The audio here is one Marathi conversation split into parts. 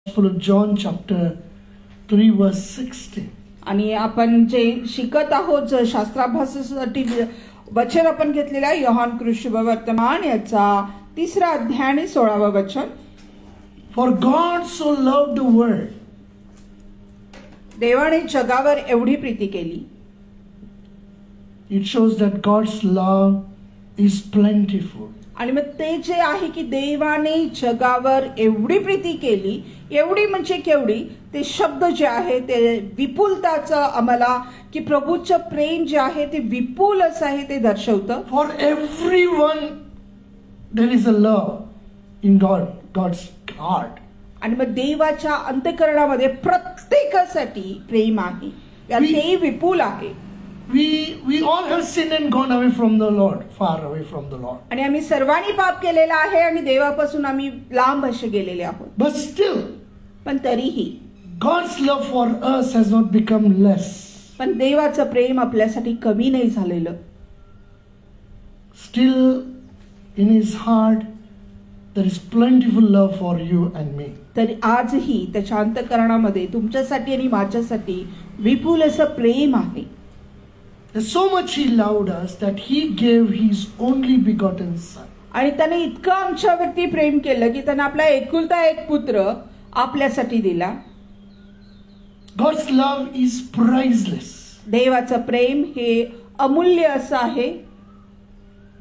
Gospel of John chapter 3 verse 16. आणि आपण जे शिकत आहोत शास्त्राभ्यासासाठी वचन आपण घेतलेला योहान कृष्णवर्तमान याचा 3रा अध्याय आणि 16वा वचन. For God so loved the world. देवाने जगावर एवढी प्रीती केली. It shows that God's love is plentiful. आणि मग ते जे आहे की देवाने जगावर एवढी प्रीती केली, एवढी म्हणजे केवढी, ते शब्द जे आहे ते विपुलताचं आम्हाला की प्रभूचं प्रेम जे आहे ते विपुल असं आहे ते दर्शवतं. For everyone there is a love in God's heart. आणि मग देवाच्या अंतःकरणामध्ये प्रत्येकासाठी प्रेम आहे, ते विपुल आहे. We all have sinned and gone away from the Lord, far away from the Lord. आणि आम्ही सर्वांनी पाप केलेला आहे आणि देवापासून आम्ही लांब असे गेलेले आहोत. But still, पण तरीही God's love for us has not become less. पण देवाचं प्रेम आपल्यासाठी कमी नाही झालेलं. Still, in His heart, there is plentiful love for you and me. तर आजही त्याच्या अंतःकरणामध्ये तुमच्यासाठी आणि माझ्यासाठी विपुल असं प्रेम आहे. So much He loved us that He gave His only begotten Son. आणि त्याने इतकं आमच्यावरती प्रेम केलं की त्याने आपला एकुलता एक पुत्र आपल्यासाठी दिला. God's love is priceless. देवाचं प्रेम हे अमूल्य असं आहे,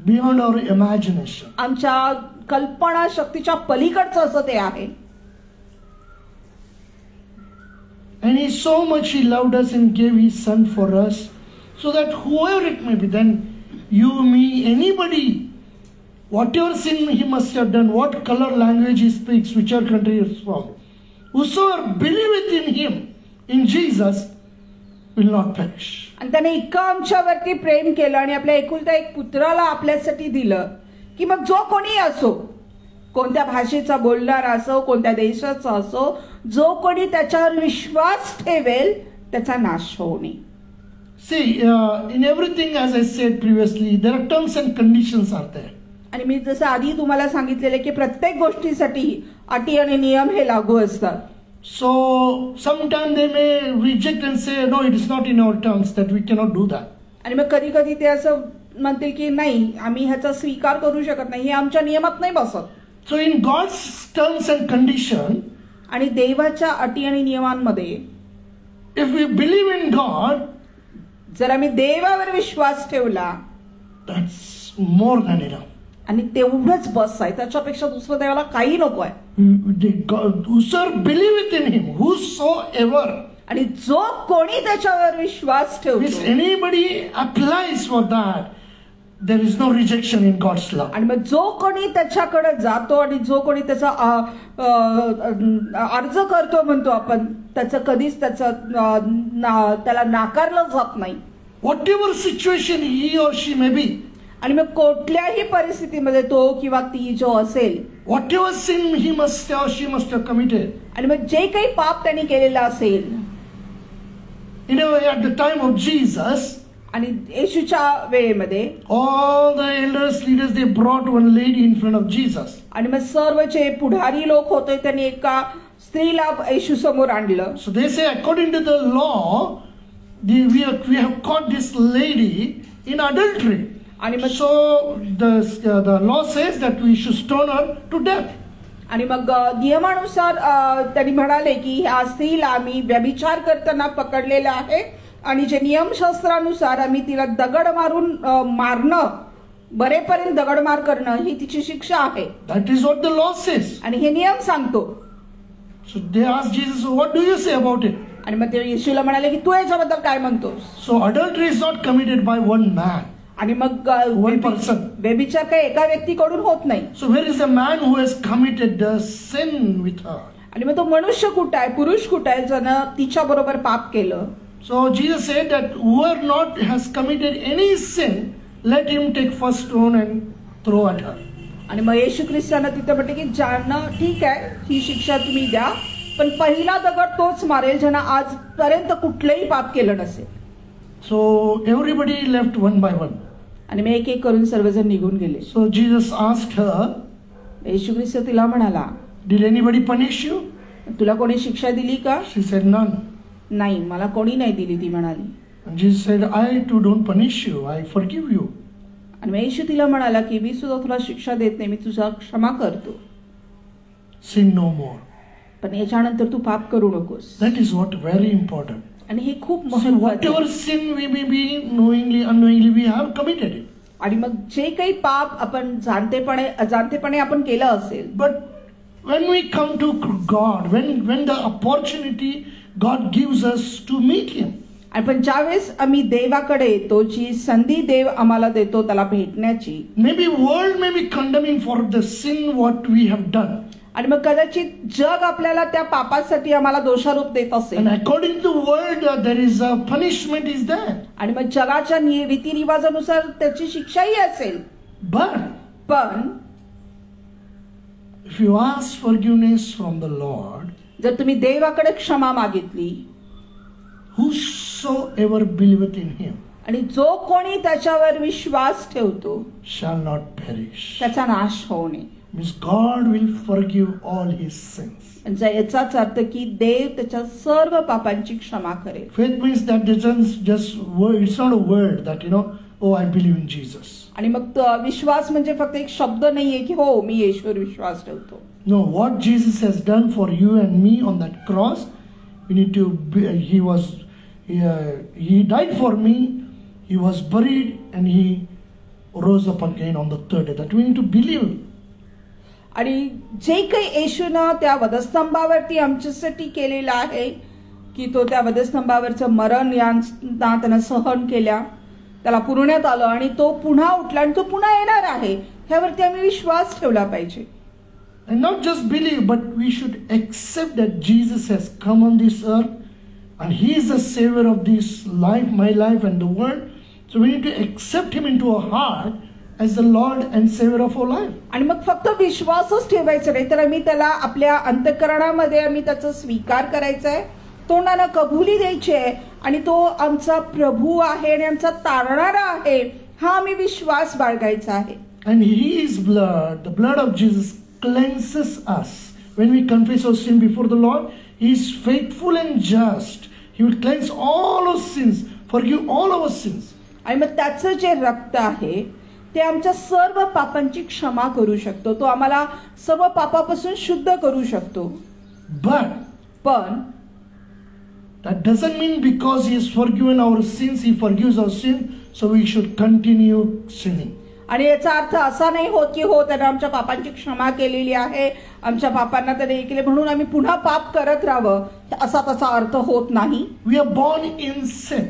beyond our imagination. आमच्या कल्पना शक्तीच्या पलीकडचं असं ते आहे. And He so much He loved us and gave His Son for us, so that whoever it may be, then you, me, anybody, whatever sin he must have done, what color, language he speaks, whichever country he is from, whosoever believeth in Him, in Jesus, will not perish. आणि त्याने इतकं आमच्यावरती प्रेम केलं आणि आपल्या एकुलता एक पुत्राला आपल्यासाठी दिलं की मग जो कोणी असो, कोणत्या भाषेचा बोलणारा असो, कोणत्या देशाचा असो, जो कोणी त्याच्यावर विश्वास ठेवेल त्याचा नाश होऊ नये. See, in everything, as I said previously, there are terms and conditions are there. आणि मी जसं आधी तुम्हाला सांगितलेलं की प्रत्येक गोष्टीसाठी अटी आणि नियम हे लागू असतात. So sometimes they may reject and say, no, it is not in our terms, that we cannot do that. आणि मग कधी कधी ते असं म्हणतील की नाही, आम्ही ह्याचा स्वीकार करू शकत नाही, हे आमच्या नियमात नाही बसत. So in God's terms and condition, आणि देवाच्या अटी आणि नियमांमध्ये if we believe in God, जर आम्ही देवावर विश्वास ठेवला, that's more than enough. आणि तेवढंच बस आहे, त्याच्यापेक्षा दुसरं देवाला काही नको आहे. Whosoever believeth in Him, whosoever, आणि जो कोणी त्याच्यावर विश्वास if ठेवतो, anybody applies for that, there is no rejection in God's love. आणि मग जो कोणी त्याच्याकडे जातो आणि जो कोणी त्याचा अर्ज करतो म्हणतो आपण, त्याचं कधीच त्याला नाकारलं जात नाही. Whatever situation he or she may be, आणि मग कुठल्याही परिस्थितीमध्ये तो किंवा ती जो असेल, whatever sin he must or she must have committed, आणि मग जे काही पाप त्यांनी केलेलं असेल, at the time of Jesus, आणि येशूच्या वेळेमध्ये all the elders, leaders, they brought one lady in front of Jesus. आणि मग सर्व जे पुढारी लोक होते त्यांनी एका स्त्रीला येशू समोर आणलं. So they say, according to the law, we have caught this lady in adultery. आणि मग So the law says that we should stone her to death. आणि मग नियमानुसार त्यांनी म्हणाले की ह्या स्त्रीला आम्ही व्यभिचार करताना पकडलेलं आहे आणि जे नियमशास्त्रानुसार आम्ही तिला दगड मारून मारणं, बरेपर्यंत दगडमार करणं ही तिची शिक्षा आहे. That is what the law says. आणि हे नियम सांगतो. So they asked Jesus, what do you say about it? आणि मग ते येशूला म्हणाले की तू याच्याबद्दल काय म्हणतोस? So adultery is not committed by one man. आणि मग One person. व्यभिचार काही एका व्यक्तीकडून होत नाही. So where is the man who has committed the sin with her? आणि मग तो मनुष्य कुठं आहे, पुरुष कुठं आहे ज्यानं तिच्या बरोबर पाप केलं? So Jesus said that whoever not has committed any sin, let him take first stone and throw at her. आणि मग येशू ख्रिस्तानं तिथे म्हटले की ज्यांना ठीक आहे ही शिक्षा तुम्ही द्या, पण पहिला दगड तोच मारेल ज्यानं आजपर्यंत कुठलंही पाप केलं नसेल. So everybody left one by one. आणि मग एक एक करून सर्वजण निघून गेले. So Jesus asked her, येशू ख्रिस्त तिला म्हणाला, did anybody punish you? तुला कोणी शिक्षा दिली का? She said, none. नाही, मला कोणी नाही दिली, ती म्हणाली. And Jesus said, I too don't punish you, I forgive you. आणि मग येशू तिला म्हणाला की मी सुद्धा तुला शिक्षा देत नाही, मी तुझा क्षमा करतो. Sin no more. पण याच्यानंतर तू पाप करू नकोस. That is what very important. आणि हे खूप So महत्त्वाचं whatever आहे. sin we may be knowingly, unknowingly we have committed it. आणि मग जे काही पाप आपण जाणतेपणे अजाणतेपणे आपण केलं असेल, But when we come to God, when the opportunity God gives us to meet Him, आणि पण ज्यावेळेस आम्ही देवाकडे येतो, जी संधी देव आम्हाला देतो त्याला भेटण्याची, maybe world may be condemning for the sin what we have done. आणि मग कदाचित जग आपल्याला त्या पापासाठी आम्हाला दोषारोप देत असेल, And according to the world, there is a punishment is there. आणि मग जगाच्या रीतिरिवाजानुसार त्याची शिक्षाही असेल. But पण if you ask forgiveness from the Lord, जर तुम्ही देवाकडे क्षमा मागितली, whosoever believeth in Him आणि जो कोणी त्याच्यावर विश्वास ठेवतो shall not perish. त्याचा नाश होऊ नये. Means God will forgive all his sins. म्हणजे याचाच अर्थ की देव त्याच्या सर्व पापांची क्षमा करेल. Faith means that doesn't just word. It's not a word that oh, I believe in Jesus. आणि मग विश्वास म्हणजे फक्त एक शब्द नाहीये की हो मी येशूवर विश्वास ठेवतो. No, what Jesus has done for you and me on that cross, we need to. He died for me. He was buried and he rose up again on the third day. That we need to believe. आणि जे काही येशूनं त्या वधस्तंभावरती आमच्यासाठी केलेलं आहे की तो त्या वधस्तंभावरचं मरण यांना त्यानं सहन केल्या, त्याला पुरवण्यात आलं आणि तो पुन्हा उठला आणि तो पुन्हा येणार आहे, ह्यावरती आम्ही विश्वास ठेवला पाहिजे. And not just believe, but we should accept that Jesus has come on this earth and He is the Savior of this life, my life and the world. So we need to accept Him into our heart as the Lord and Savior of our life. आणि मग फक्त विश्वासच ठेवायचा नाही, तर आम्ही त्याला आपल्या अंतःकरणामध्ये आम्ही त्याचा स्वीकार करायचा आहे, तोंडानं कबुली द्यायची आहे आणि तो आमचा प्रभू आहे आणि आमचा तारणारा आहे, हा आम्ही विश्वास बाळगायचा आहे. And His blood, the blood of Jesus, cleanses us. When we confess our sin before the Lord, He is faithful and just. He will cleanse all our sins, forgive all our sins. आणि मग त्याचं जे रक्त आहे ते आमच्या सर्व पापांची क्षमा करू शकतो, तो आम्हाला सर्व पापापासून शुद्ध करू शकतो. पण that doesn't mean because He has forgiven our sins, He forgives our sin, so we should continue sinning. आणि याचा अर्थ असा नाही होत की हो त्याने आमच्या पापांची क्षमा केलेली आहे, आमच्या पापांना त्याने हे केले म्हणून आम्ही पुन्हा पाप करत राहावं, असा त्याचा अर्थ होत नाही. We are born in sin.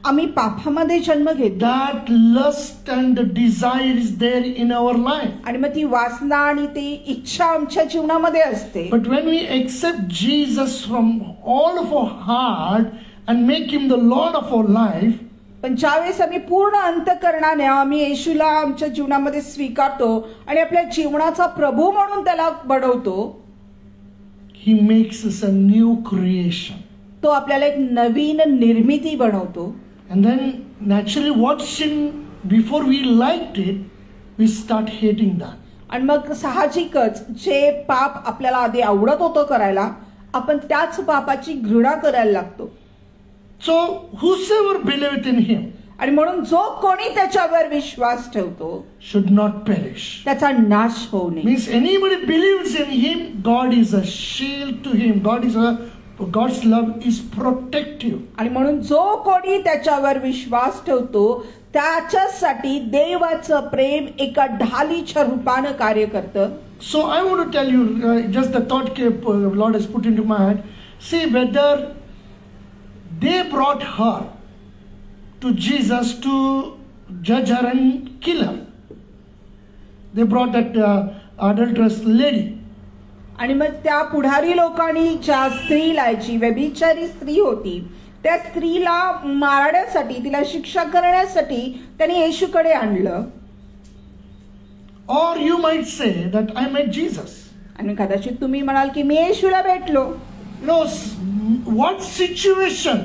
आम्ही पापामध्ये जन्म घेतो. That lust and desire is there in our life. आणि मग ती वासना आणि ती इच्छा आमच्या जीवनामध्ये असते. But when we accept Jesus from all of our heart and make Him the Lord of our life, पण ज्यावेळेस आम्ही पूर्ण अंतःकरणाने आम्ही येशूला आमच्या जीवनामध्ये स्वीकारतो आणि आपल्या जीवनाचा प्रभू म्हणून त्याला बनवतो, He makes us a new creation. तो आपल्याला एक नवीन निर्मिती बनवतो. And then naturally what sin before we liked it, we start hating that. आणि मग साहजिकच जे पाप आपल्याला आधी आवडत होतं करायला, आपण त्याच पापाची घृणा करायला लागतो. So whosoever believeth in Him, आणि म्हणून जो कोणी त्याच्यावर विश्वास ठेवतो should not perish. त्याचा नाश होऊ नये. Means anybody believes in Him, God is a shield to him. God's love is protective. आणि म्हणून जो कोणी त्याच्यावर विश्वास ठेवतो त्याच्यासाठी देवाचं प्रेम एका ढालीच्या रूपानं कार्य करतं. So I want to tell you, just the thought Lord has put into my head. See whether they brought her to Jesus to judge her and kill her. They brought that adulterous lady. आणि मग त्या पुढारी लोकांनी ज्या स्त्रीला, जी व्यभिचारी स्त्री होती, त्या स्त्रीला मारण्यासाठी, तिला शिक्षा करण्यासाठी त्यांनी येशूकडे आणलं. Or you might say that I met Jesus. आणि कदाचित तुम्ही म्हणाल की मी येशूला भेटलो. No, what situation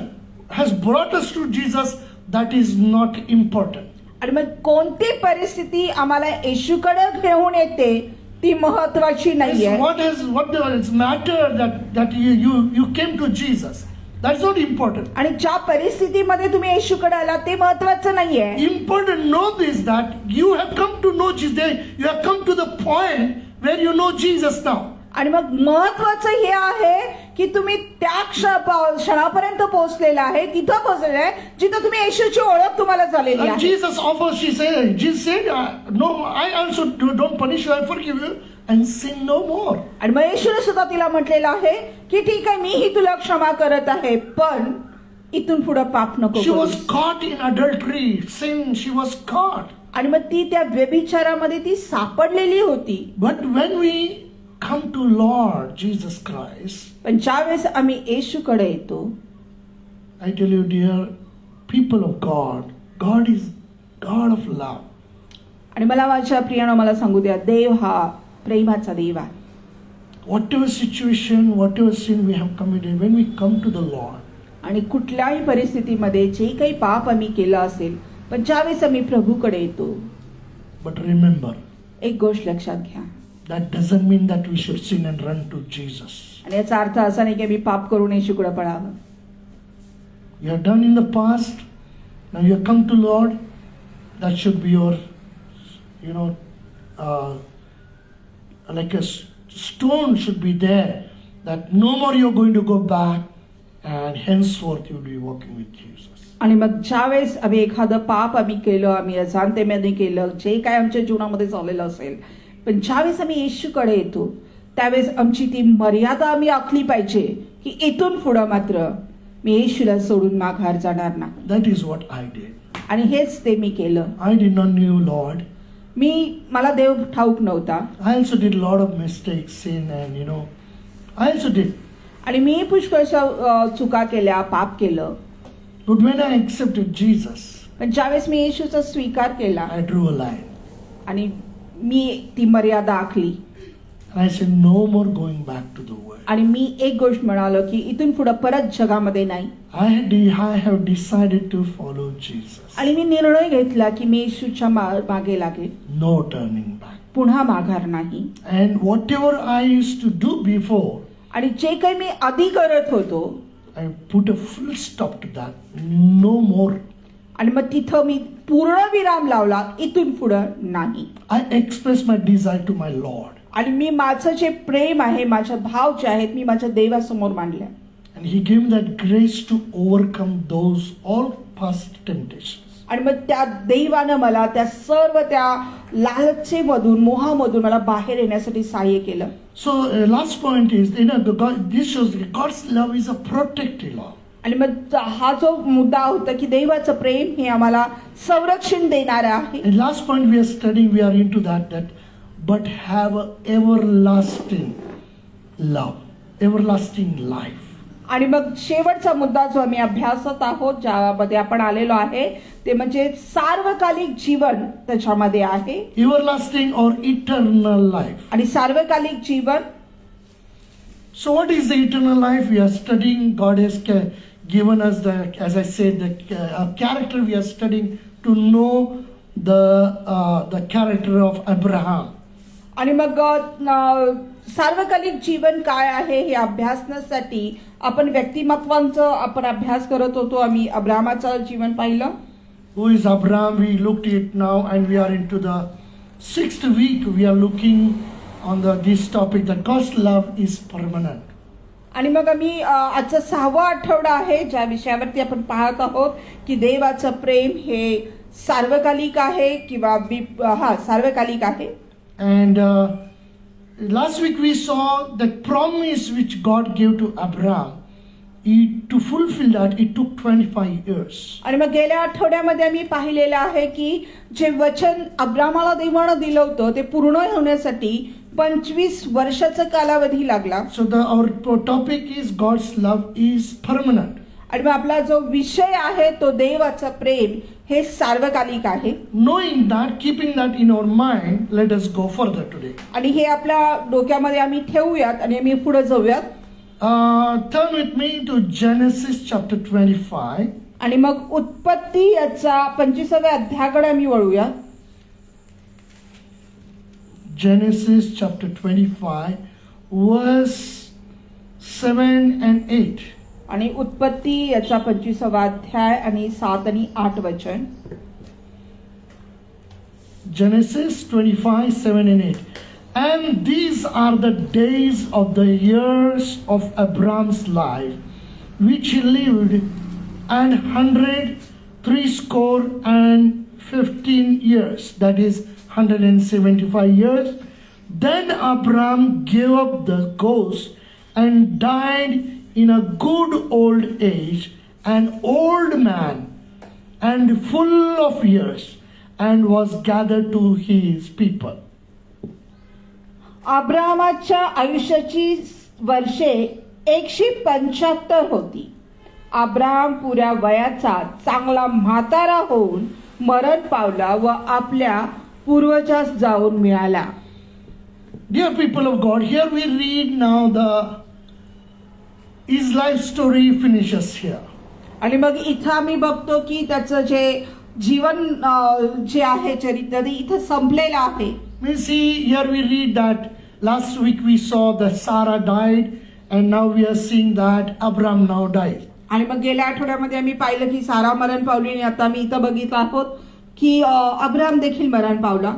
has brought us to Jesus, that is not important. आणि मग कोणती परिस्थिती आम्हाला येशूकडे घेऊन येते ती महत्वाची नाहीये. What does matter that you came to Jesus. That's not important. आणि ज्या परिस्थितीमध्ये तुम्ही येशूकडे आला ते महत्वाचं नाहीये. Important know this, that you have come to know Jesus. You have come to the point where you know Jesus now. आणि मग महत्वाचं हे आहे की तुम्ही त्या क्षणापर्यंत पोहोचलेला आहे, तिथं पोहोचलेला आहे जिथं तुम्ही येशूची ओळख तुम्हाला झालेली आहे. Jesus offers, Jesus said, no, I also don't punish you, I forgive you, and sin no more. आणि मग येशूने सुद्धा तिला म्हटलेलं आहे की ठीक आहे, मीही तुला क्षमा करत आहे, पण इथून पुढे पाप नको. She was caught in adultery, sin. She was caught. आणि मग ती त्या व्यभिचारामध्ये ती सापडलेली होती. But when we come to Lord Jesus Christ, पण ज्यावेळेस आम्ही येशूकडे येतो, I tell you, dear people of God, God is God of love. आणि मला माझ्या प्रियानो मला सांगू द्या, देव हा प्रेमाचा देव आहे. Whatever situation, whatever sin we have committed, when we come to the Lord, आणि कुठल्याही परिस्थितीमध्ये जे काही पाप आम्ही केलं असेल, पण ज्यावेळेस आम्ही प्रभूकडे येतो, but remember, एक गोष्ट लक्षात घ्या, that doesn't mean that we should sin and run to Jesus. आणि याचा अर्थ असा नाही की आम्ही पाप करून येशूकडे पळावं. You have done in the past, now you have come to Lord. That should be your, like a stone should be there, that no more you're going to go back, and henceforth you'll be walking with Jesus. आणि मग ज्यावेळेस आम्ही एखादं पाप आम्ही केलं, आम्ही अजाणतेमध्ये केलं, जे काय आमच्या जीवनामध्ये झालेलं असेल, पण ज्यावेळेस आम्ही येशूकडे येतो त्यावेळेस आमची ती मर्यादा आम्ही आखली पाहिजे की इथून पुढे मात्र मी येशूला सोडून माघार जाणार नाही. That is what I did. आणि हेच ते मी केलं. I did not knew Lord. मला देव ठाऊक नव्हता. I also did lot of mistakes, sin, and I also did. आणि मी पुष्कळशा चुका केल्या, पाप केलं. But when I accepted Jesus, पण ज्यावेळेस मी येशूचा स्वीकार केला, I drew a line. आणि मी ती मर्यादा आखली. And I said, no more going back to the world. आणि मी एक गोष्ट म्हणालो की इथून पुढे परत जगामध्ये नाही. I have decided to follow Jesus. आणि मी निर्णय घेतला की मी येशूच्या मागे लागेल. No turning back. पुन्हा माघार नाही. And whatever I used to do before, आणि जे काही मी आधी करत होतो, I put a full stop to that. No more. आणि मग तिथं मी पूर्ण विराम लावला, इथून पुढे नाही. I expressed my desire to my Lord. आणि मी माझं जे प्रेम आहे, माझे भाव जे आहेत, मी माझ्या देवासमोर मांडले. And He gave me that grace to overcome those all past temptations. आणि मग त्या देवानं मला त्या सर्व त्या लालसेमधून, मोहामधून मला बाहेर येण्यासाठी सहाय्य केलं. So last point is, this shows that God's love is a protective love. आणि मग हा जो मुद्दा होता की देवाचं प्रेम हे आम्हाला संरक्षण देणार आहे. And last point we are studying, we are into that but have a everlasting love, everlasting life. आणि मग शेवटचा मुद्दा जो आम्ही अभ्यासत आहोत, ज्यामध्ये आपण आलेलो आहे, ते म्हणजे सार्वकालिक जीवन त्याच्यामध्ये आहे. Everlasting or eternal life. आणि सार्वकालिक जीवन. So what is the eternal life? We are studying. God has given us as I said, character. We are studying to know the character of Abraham. आणि मग सार्वकालिक जीवन काय आहे हे अभ्यासण्यासाठी आपण व्यक्तिमत्वांचा आपण अभ्यास करत होतो. आम्ही अब्रामाचं जीवन पाहिलं. Who is Abraham? We looked at it now, and we are into the 6th week. We are looking on this topic that God's love is permanent. आणि मग आम्ही आजचा 6वा आठवडा आहे ज्या विषयावरती आपण पाहत आहोत की देवाचं प्रेम हे सार्वकालिक आहे किंवा सार्वकालिक आहे. And last week we saw the promise which God gave to Abraham. To fulfill that, it took 25 years. आणि मग गेल्या आठवड्यामध्ये आम्ही पाहिलेलं आहे की जे वचन अब्रामाला देवानं दिलं होतं ते पूर्ण होण्यासाठी 25 वर्षाचा कालावधी लागला. So our topic is God's love is permanent. आणि मग आपला जो विषय आहे तो देवाचं प्रेम हे सार्वकालिक आहे. Knowing that, keeping that in our mind, let us go further today. आणि हे आपल्या डोक्यामध्ये आम्ही ठेवूयात आणि आम्ही पुढे जाऊयात. Turn with me to Genesis chapter 25. आणि मग उत्पत्ती याचा 25व्या अध्यायाकडे आम्ही वळूया. Genesis chapter 25, verse 7 and 8. आणि उत्पत्ती याचा 25वा अध्याय आणि 7 आणि 8 वचन. Genesis 25, 7 and 8. And these are the days of the years of Abram's life, which he lived, and 160 years, that is 175 years. Then Abram gave up the ghost and died in a good old age, an old man and full of years, and was gathered to his people. अब्रामाच्या आयुष्याची वर्षे 175 होती. अब्राम पुऱ्या वयाचा चांगला म्हातारा होऊन मरण पावला व आपल्या पूर्वजास जाऊन मिळाला. Dear people of God, here we read now his life story finishes here. आणि मग इथं आम्ही बघतो की त्याचं जे जीवन जे आहे चरित्र ते इथं संपलेलं आहे. We see here we read that last week we saw that Sarah died, and now we are seeing that Abram now died. आणि मग गेल्या आठवड्यामध्ये आम्ही पाहिलं की सारा मरण पावली आणि आता मी इथं बघितलं आहोत की अब्राम देखील मरण पावला.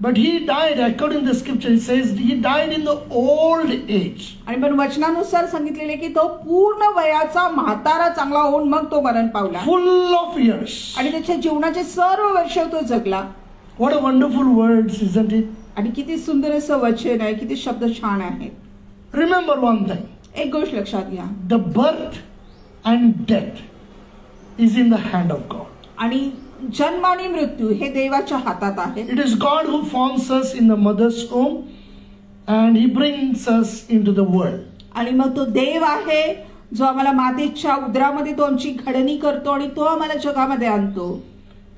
But he died, according to the scripture, it says he died in the old age. आणि पण वचनानुसार सांगितलेले की तो पूर्ण वयाचा म्हातारा चांगला होऊन मग तो मरण पावला. Full of years. आणि त्याच्या जीवनाचे सर्व वर्ष तो जगला. What a wonderful words, isn't it? आणि किती सुंदर असं वचन आहे, किती शब्द छान आहेत. Remember one thing. एक गोष्ट लक्षात घ्या. The birth and death is in the hand of God. आणि जन्म आणि मृत्यू हे देवाच्या हातात आहे. It is God who forms us in the mother's womb and he brings us into the world. आणि मग तो देव आहे जो आम्हाला मातेच्या उदरामध्ये तो आमची घडणी करतो आणि तो आम्हाला जगामध्ये आणतो.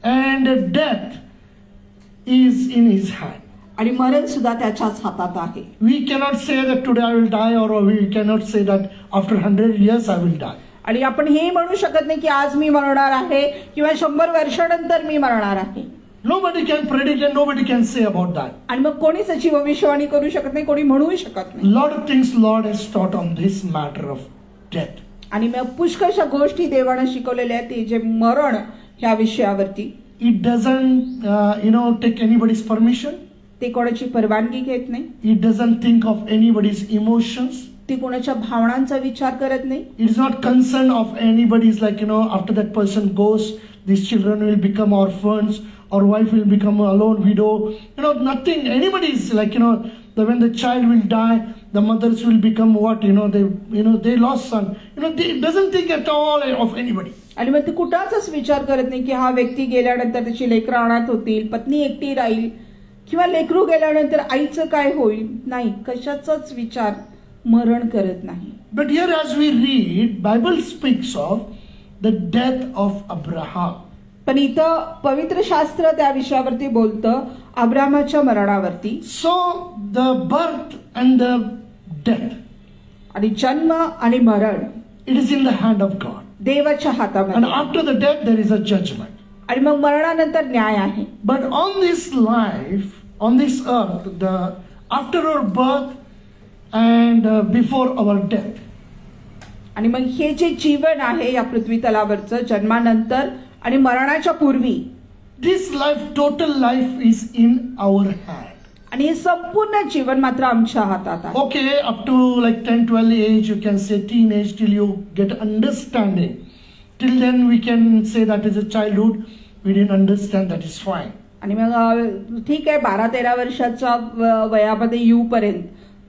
And death is in his hand. आणि मरण सुद्धा त्याच्याच हातात आहे. We cannot say that today I will die, or we cannot say that after 100 years I will die. आणि आपण हे म्हणू शकत नाही की आज मी मरणार आहे किंवा 100 वर्षानंतर मी मरणार आहे. Nobody can predict and nobody can say about that. आणि मग कोणीच अशी भविष्यवाणी करू शकत नाही, कोणी म्हणूही शकत नाही. Lot of things Lord has taught on this matter of death. आणि मग पुष्कळशा गोष्टी देवाने शिकवलेल्या आहेत ते जे मरण ह्या विषयावरती. It doesn't take anybody's permission. ते कोणाची परवानगी घेत नाही. It doesn't think of anybody's emotions. ती कोणाच्या भावनांचा विचार करत नाही. It is not concerned of anybody's after that person goes, these children will become orphans or wife will become a alone widow. Nothing. Anybody's when the child will die, the mothers will become what? They lost son. It doesn't think at all of anybody. आणि मग ते कुठाचाच विचार करत नाही की हा व्यक्ती गेल्यानंतर त्याची लेकरं अनाथ होतील, पत्नी एकटी राहील किंवा लेकरू गेल्यानंतर आईचं काय होईल. नाही, कशाचाच विचार मरण करत नाही. But here as we read, Bible speaks of the death of Abraham. पण इथं पवित्र शास्त्र त्या विषयावरती बोलतं अब्रामाच्या मरणावरती. So the birth and the death, आणि जन्म आणि मरण, it is in the hand of God. देवाच्या And हातामध्ये. after the death there is a judgment. आणि मग मरणानंतर न्याय आहे. But on this life, on this earth, after our birth and before our death, आणि मग हे जे जीवन आहे या पृथ्वी तलावरचं जन्मानंतर आणि मरणाच्या पूर्वी, this life, total life is in our hand. आणि हे संपूर्ण जीवन मात्र आमच्या हातात आहे. Okay, up to 10-12 age, you can say teenage, till you get understanding. Till then we can say that is a childhood, we didn't understand, that is fine. आणि मग ठीक आहे, 12-13 वर्षाच्या वयामध्ये येऊपर्यंत,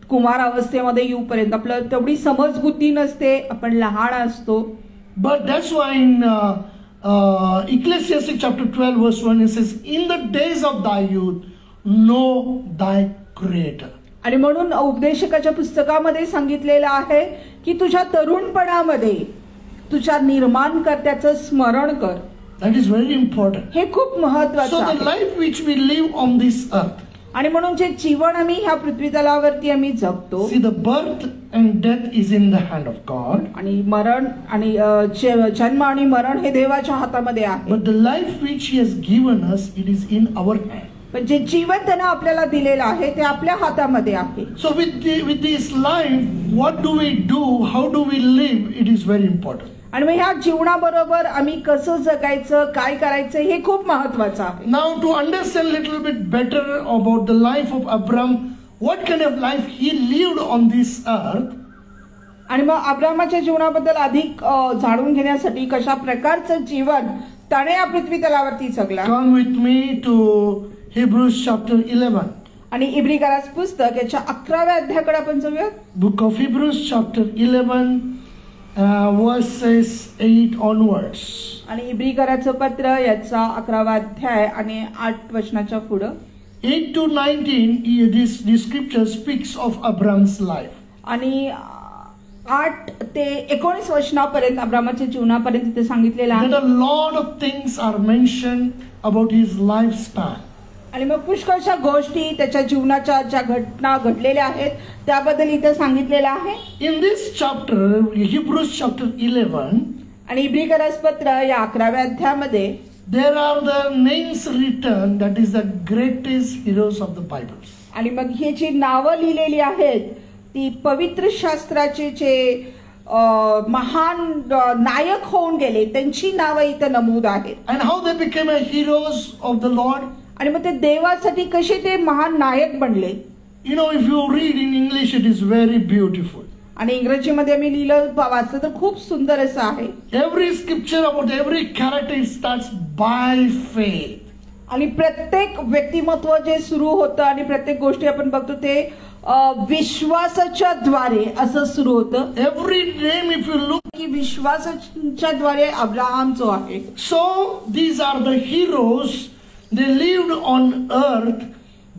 कुमार अवस्थेमध्ये येऊपर्यंत आपलं तेवढी समज बुद्धी नसते, आपण लहान असतो. But that's why in Ecclesiastes chapter 12 verse 1 it says, in the days of thy youth know thy creator. आणि म्हणून उपदेशकाच्या पुस्तकामध्ये सांगितलेलं आहे की तुझ्या तरुणपणामध्ये तुझ्या निर्माणकर्त्याचं स्मरण कर. That is very important. हे खूप महत्त्वाचं So the आहे. life which we live on this earth, आणि म्हणून जे जीवन आम्ही ह्या पृथ्वी तलावरती आम्ही जगतो, see, the birth and death is in the hand of God. आणि मरण आणि जन्म आणि मरण हे देवाच्या हातामध्ये आहे. But the life which He has given us, it is in our hand. पण जे जीवन त्यानं आपल्याला दिलेलं आहे ते आपल्या हातामध्ये आहे. So with this life, what do we do? How do we live? It is very important. आणि मग ह्या जीवनाबरोबर आम्ही कसं जगायचं, काय करायचं हे खूप महत्वाचं आहे. Now to understand a little bit better about the life of Abraham, what kind of life he lived on this earth. आणि मग अब्रामाच्या जीवनाबद्दल अधिक जाणून घेण्यासाठी कशा प्रकारचं जीवन त्याने या पृथ्वी तलावरती जगला. Come with me to Hebrews chapter 11. आणि इब्रिकरास पुस्तक याच्या 11व्या अध्यायाकडे आपण जाऊया. Book of Hebrews chapter 11 verses 8 onwards. आणि इब्रिकराचं पत्र याचा 11वा अध्याय आणि 8 वचनाच्या पुढे 8 to 19, this scripture speaks of Abraham's life. आणि 8 ते 19 वचनापर्यंत अब्रामाच्या जीवनापर्यंत तिथे सांगितलेलं आहे. That a lot of things are mentioned about his lifespan. आणि मग पुष्कळशा गोष्टी त्याच्या जीवनाच्या ज्या घटना घडलेल्या आहेत त्याबद्दल इथे सांगितलेलं आहे. In this chapter, Hebrews chapter 11, आणि इब्रिकरास पत्र या 11व्या अध्यायामध्ये there are the names written that is the greatest heroes of the Bible. आणि मग ही जी नावं लिहिलेली आहेत ती पवित्र शास्त्राचे जे महान नायक होऊन गेले त्यांची नावं इथं नमूद आहेत. And how they became a heroes of the Lord. आणि मग ते देवासाठी कसे ते महान नायक बनले. You know, if you read in English, it is very beautiful. आणि इंग्रजीमध्ये मी लिहिलं वाचलं तर खूप सुंदर असं आहे. Every scripture about every character starts by faith. आणि प्रत्येक व्यक्तिमत्व जे सुरू होतं आणि प्रत्येक गोष्टी आपण बघतो ते विश्वासाच्या द्वारे असं सुरू होतं. Every name, if you look, की विश्वासाच्या द्वारे अब्राहम जो आहे. So these are the heroes. They lived on earth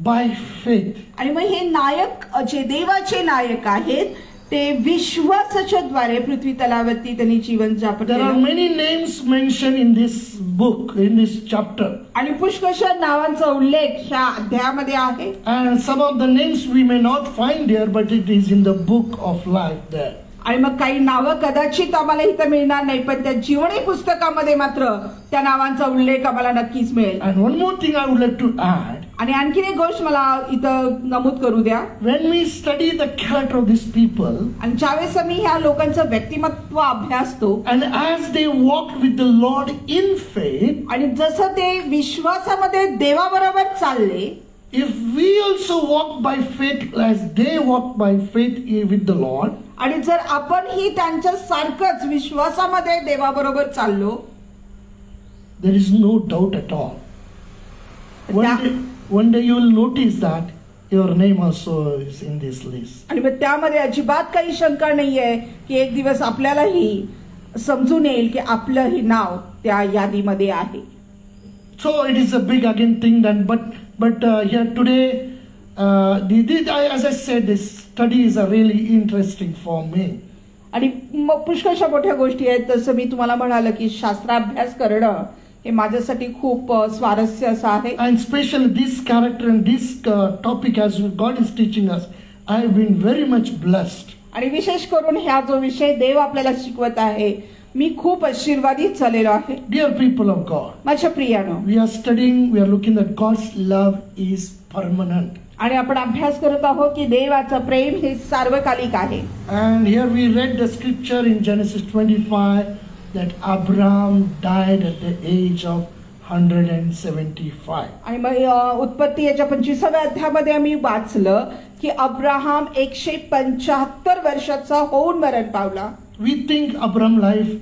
by faith. आणि मग हे नायक जे देवाचे नायक आहेत ते विश्वासाच्या द्वारे पृथ्वी तलावरती त्यांनी जीवन जापन There are केलं. many names mentioned in this book, in this chapter. आणि पुष्कळशा नावांचा उल्लेख ह्या अध्यायामध्ये आहे. And some of the names we may not find here, but it is in the book of life there. आणि मग काही नावं कदाचित आम्हाला इथं मिळणार नाही पण त्या जीवनी पुस्तकामध्ये मात्र त्या नावांचा उल्लेख आम्हाला नक्कीच मिळेल. And one more thing I would like to add. आणि आणखीन एक गोष्ट मला इथं नमूद करू द्या. When we study the character of these people, आणि ज्यावेळेस आम्ही ह्या लोकांचं व्यक्तिमत्व अभ्यासतो and as they walked with the Lord in faith, आणि जसं ते विश्वासामध्ये देवाबरोबर चालले, if we also walk by faith as they walked by faith with the Lord, आणि जर आपण ही त्यांच्या सारखंच विश्वासामध्ये देवाबरोबर चाललो, there is no doubt at all. One day you will notice that your name also is in this list. आणि मग त्यामध्ये अजिबात काही शंका नाहीये की एक दिवस आपल्यालाही समजून येईल की आपलं ही नाव त्या यादीमध्ये आहे. So it is a big again thing then, but here today, as I said, this study is a really interesting for me. आणि मग पुष्कळशा मोठ्या गोष्टी आहेत. तसं मी तुम्हाला म्हणालं की शास्त्राभ्यास करणं हे माझ्यासाठी खूप स्वारस्य असं आहे. And especially this character and this topic as God is teaching us, I have been very much blessed. आणि विशेष करून ह्या जो विषय देव आपल्याला शिकवत आहे मी खूप आशीर्वादित झालेलो आहे. Dear people of God, माझ्या प्रियानो, we are studying, we are looking at God's love is permanent. आणि आपण अभ्यास करत आहोत की देवाचं प्रेम हे सार्वकालिक आहे. And here we read the scripture in Genesis 25 that Abraham died at the age of 175. आणि मग उत्पत्ती याच्या 25व्या अध्यायामध्ये आम्ही वाचलं की अब्राहम 175 वर्षाचा होऊन मरण पावला. We think Abraham life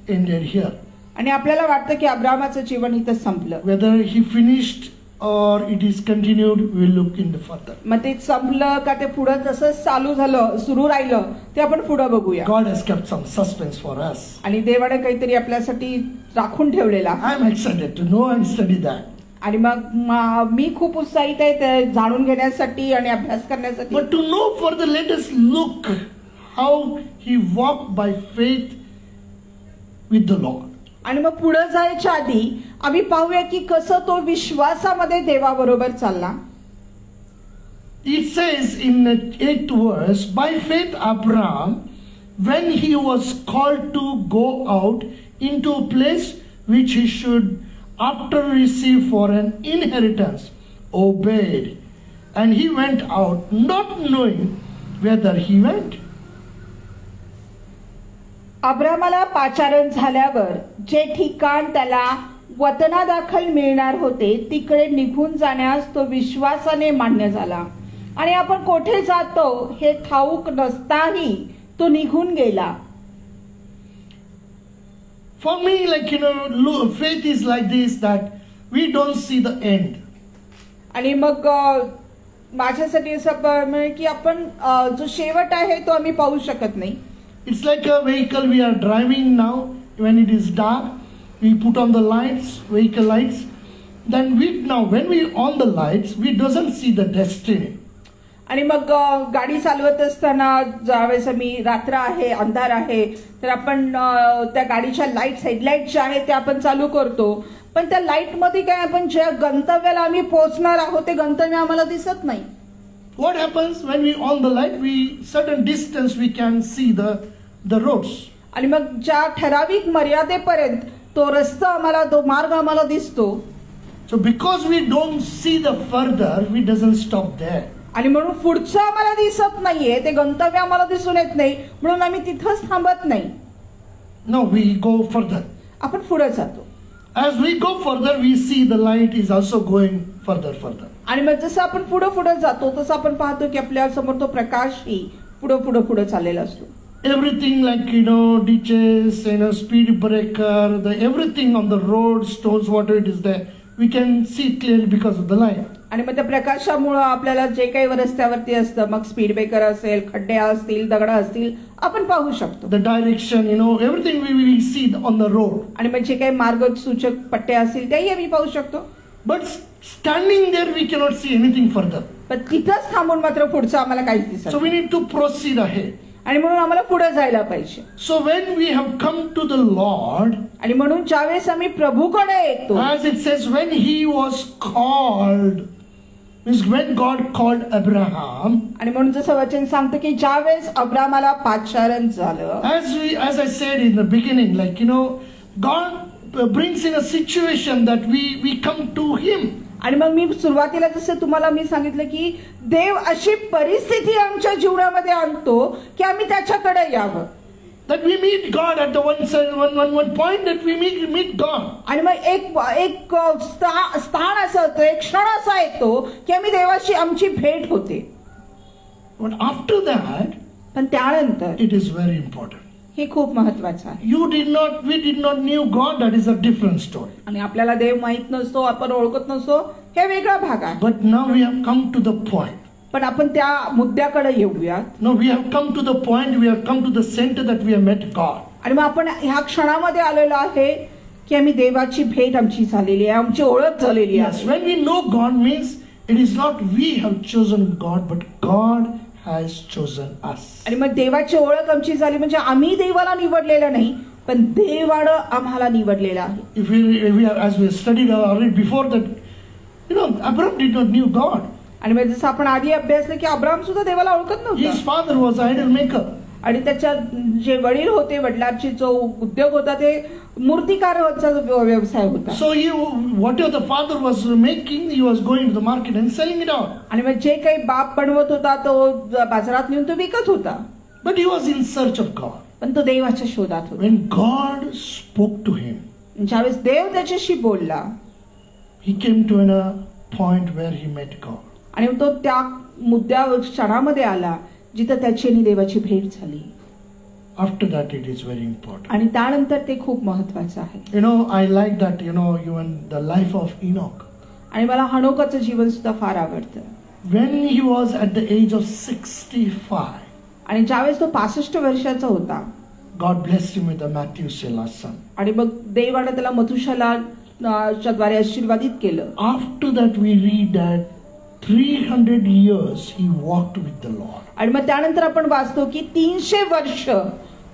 ended here. आणि आपल्याला वाटतं की अब्राहमाचं जीवन इथं संपलं. Whether he finished or it is continued, we will look in the further. मग ते संपलं का ते पुढे जसं चालू झालं सुरू राहिलं ते आपण पुढे बघूया. God has kept some suspense for us. आणि देवाने काहीतरी आपल्यासाठी राखून ठेवलेला. I am excited to know and study that. आणि मग मी खूप उत्साहित आहे ते जाणून घेण्यासाठी आणि अभ्यास करण्यासाठी. But to know further, let us look how he walked by faith with the Lord. आणि मग पुढे जायच्या आधी आम्ही पाहूया की कसं तो विश्वासामध्ये देवाबरोबर चालला. It says in the 8th verse, by faith Abraham, when he was called to go out into a place which he should after receive for an inheritance, obeyed, and he went out, not knowing whither he went. अब्रामाला पाचारण झाल्यावर जे ठिकाण त्याला वतनादाखल मिळणार होते तिकडे निघून जाण्यास तो विश्वासाने मान्य झाला आणि आपण कोठे जातो हे ठाऊक नसताही तो निघून गेला. For me, faith is like this, that we don't see the end. आणि मग माझ्यासाठी असं म्हणजे की आपण जो शेवट आहे तो आम्ही पाहू शकत नाही. It's like a vehicle we are driving now. When it is dark, we put on the lights, vehicle lights. Then when we on the lights, we doesn't see the destiny. आणि मग गाडी चालवत असताना ज्यावेळेस आम्ही रात्र आहे अंधार आहे तर आपण त्या गाडीच्या लाईट्स हेडलाईट ज्या आहेत त्या आपण चालू करतो पण त्या लाईट मध्ये काय आपण ज्या गंतव्याला आम्ही पोहोचणार आहोत ते गंतव्य आम्हाला दिसत नाही. What happens when we on the light? We certain distance we can see the roads. आणि मग ज्या ठराविक मर्यादेपर्यंत तो रस्ता आम्हाला तो मार्ग आम्हाला दिसतो. So because we don't see the further, we doesn't stop there. आणि म्हणून पुढचं आम्हाला दिसत नाहीये ते गंतव्य आम्हाला दिसून येत नाही म्हणून आम्ही तिथंच थांबत नाही. No, we go further. आपण पुढे जातो. As we go further, we see the light is also going further. आणि मग जसं आपण पुढे जातो तसं आपण पाहतो की आपल्या समोर तो प्रकाशही पुढे चाललेला असतो. Everything like ditches, speed breaker, everything on the road, stones, whatever it is there, we can see clearly because of the light. आणि मग त्या प्रकाशामुळे आपल्याला जे काही रस्त्यावरती असतं मग स्पीड ब्रेकर असेल खड्डे असतील दगड असतील आपण पाहू शकतो. The direction, everything we see on the road. आणि मग जे काही मार्गसूचक पट्टे असतील तेही आम्ही पाहू शकतो. But standing there we cannot see anything further. पण तिथंच थांबून मात्र पुढचं आम्हाला काहीच दिसत So we need to proceed ahead. आणि म्हणून आम्हाला पुढे जायला पाहिजे. So when we have come to the Lord, आणि म्हणून ज्यावेळेस आम्ही प्रभूकडे येतो, as it says, when he was called, means when God called Abraham, आणि म्हणून जसं वचन सांगतं की ज्यावेळेस अब्रामाला पाचारण झालं, as I said in the beginning, God brings in a situation that we come to him. आणि मग मी सुरुवातीला जसं तुम्हाला मी सांगितलं की देव अशी परिस्थिती आमच्या जीवनामध्ये आणतो की आम्ही त्याच्याकडे यावं. That we meet God at the one point that we meet God. आणि मग एक स्थान असं होतं एक क्षण असा येतो की आम्ही देवाशी आमची भेट होते. But after that, पण त्यानंतर it is very important. हे खूप महत्वाचं आहे. We did not knew God, that is a different story. आणि आपल्याला देव माहित नसतो आपण ओळखत नसतो हे वेगळा भाग आहे. But now we have come to the point. पण आपण त्या मुद्द्याकडे येऊयात. No, we have come to the point, we have come to the center that we have met God. आणि मग आपण ह्या क्षणामध्ये आलेलो आहे की आम्ही देवाची भेट आमची झालेली आहे आमची ओळख झालेली आहे. Yes, when we know God means it is not we have chosen God, but God has chosen us. आणि मग देवाची ओळख आमची झाली म्हणजे आम्ही देवाला निवडलेलं नाही पण देवानं आम्हाला निवडलेलं आहे. If we as we studied already before that, Abraham did not knew God. आणि मग जसं आपण आधी अभ्यासलं की अब्राहम सुद्धा देवाला ओळखत नव्हता. His father was an idol maker. आणि त्याच्या जे वडील होते वडिलांची जो उद्योग होता ते मूर्तिकाराचा व्यवसाय होता. So whatever the father was making, he was going to the market and selling it out. आणि मग जे काही बाप बनवत होता तो बाजारात नेऊन तो विकत होता. But he was in search of God. पण तो देवाच्या शोधात होता. When God spoke to him, ज्यावेळेस देव त्याच्याशी बोलला, he came to a point where he met God. आणि तो त्या मुद्द्यावर क्षणामध्ये आला जिथं त्याची आणि देवाची भेट झाली. After that it is very important. आणि त्यानंतर ते खूप महत्वाचं आहे. I like that, even the life of Enoch. आणि मला हनोकाचं जीवन सुद्धा फार आवडतं. When he was at the age of 65, आणि ज्यावेळेस तो 65 वर्षाचा होता, God blessed him with a Methuselah's son. आणि मग देवाने त्याला मथुशेलाच्या द्वारे आशीर्वादित केलं. After that we read that 300 years he walked with the Lord. आणि मग त्यानंतर आपण वाचतो की 300 वर्ष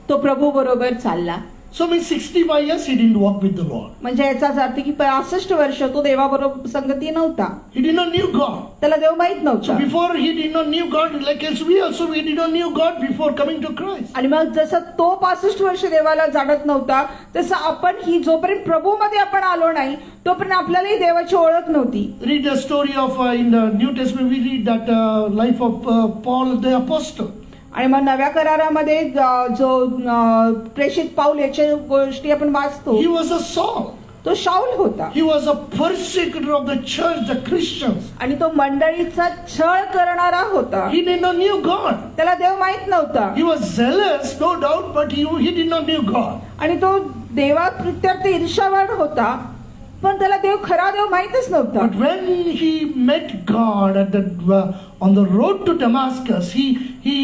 तो प्रभू बरोबर चालला. So means 65 years he didn't walk with the Lord. म्हणजे याचाच अर्थ की 65 वर्ष तो देवाबरोबर संगती नव्हता. He did not knew God. त्याला देव माहित So नव्हता. before he did not knew God, like as we also we did not knew God before coming to Christ. आणि मग जसं तो 65 वर्ष देवाला जाणत नव्हता तसं आपण ही जोपर्यंत प्रभूमध्ये आपण आलो नाही तोपर्यंत आपल्यालाही देवाची ओळख नव्हती. Read the story of in the New Testament we read that life of Paul the apostle. आणि मग नव्या करारामध्ये जो प्रेषित पाऊल याच्या गोष्टी आपण वाचतो. He was a Saul. तो शाऊल होता. He was a persecutor of the church, the Christians. आणि तो मंडळीचा छळ करणारा होता. He did not knew God. त्याला देव माहित नव्हता. He was zealous, no doubt, but he did not knew God. आणि तो देवाप्रत्यर्थ ईर्ष्यावान होता पण त्याला देव खरा देव माहितच नव्हता. But when he met God at the on the road to Damascus, he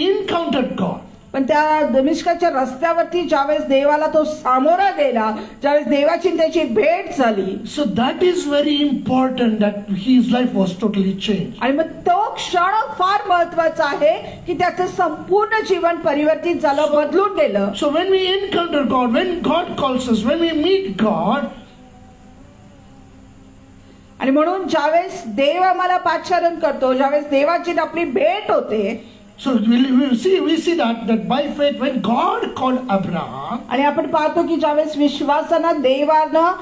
encountered God. पण त्या दमिश्काच्या रस्त्यावरती ज्यावेळेस देवाला तो सामोरा गेला, ज्यावेळेस देवाची त्याची भेट झाली. So that is very important that his life was totally changed. आणि मग तो क्षण फार महत्वाचा आहे की त्याचं संपूर्ण जीवन परिवर्तित झालं, बदलून गेलं. So when we encounter God, when God calls us, when we meet God, आणि म्हणून ज्यावेळेस देव आम्हाला पाचारण करतो, ज्यावेळेस देवाची आपली भेट होते. so we see that by faith when God called Abraham, आणि आपण पाहतो की ज्यावेळेस विश्वासानं देवानं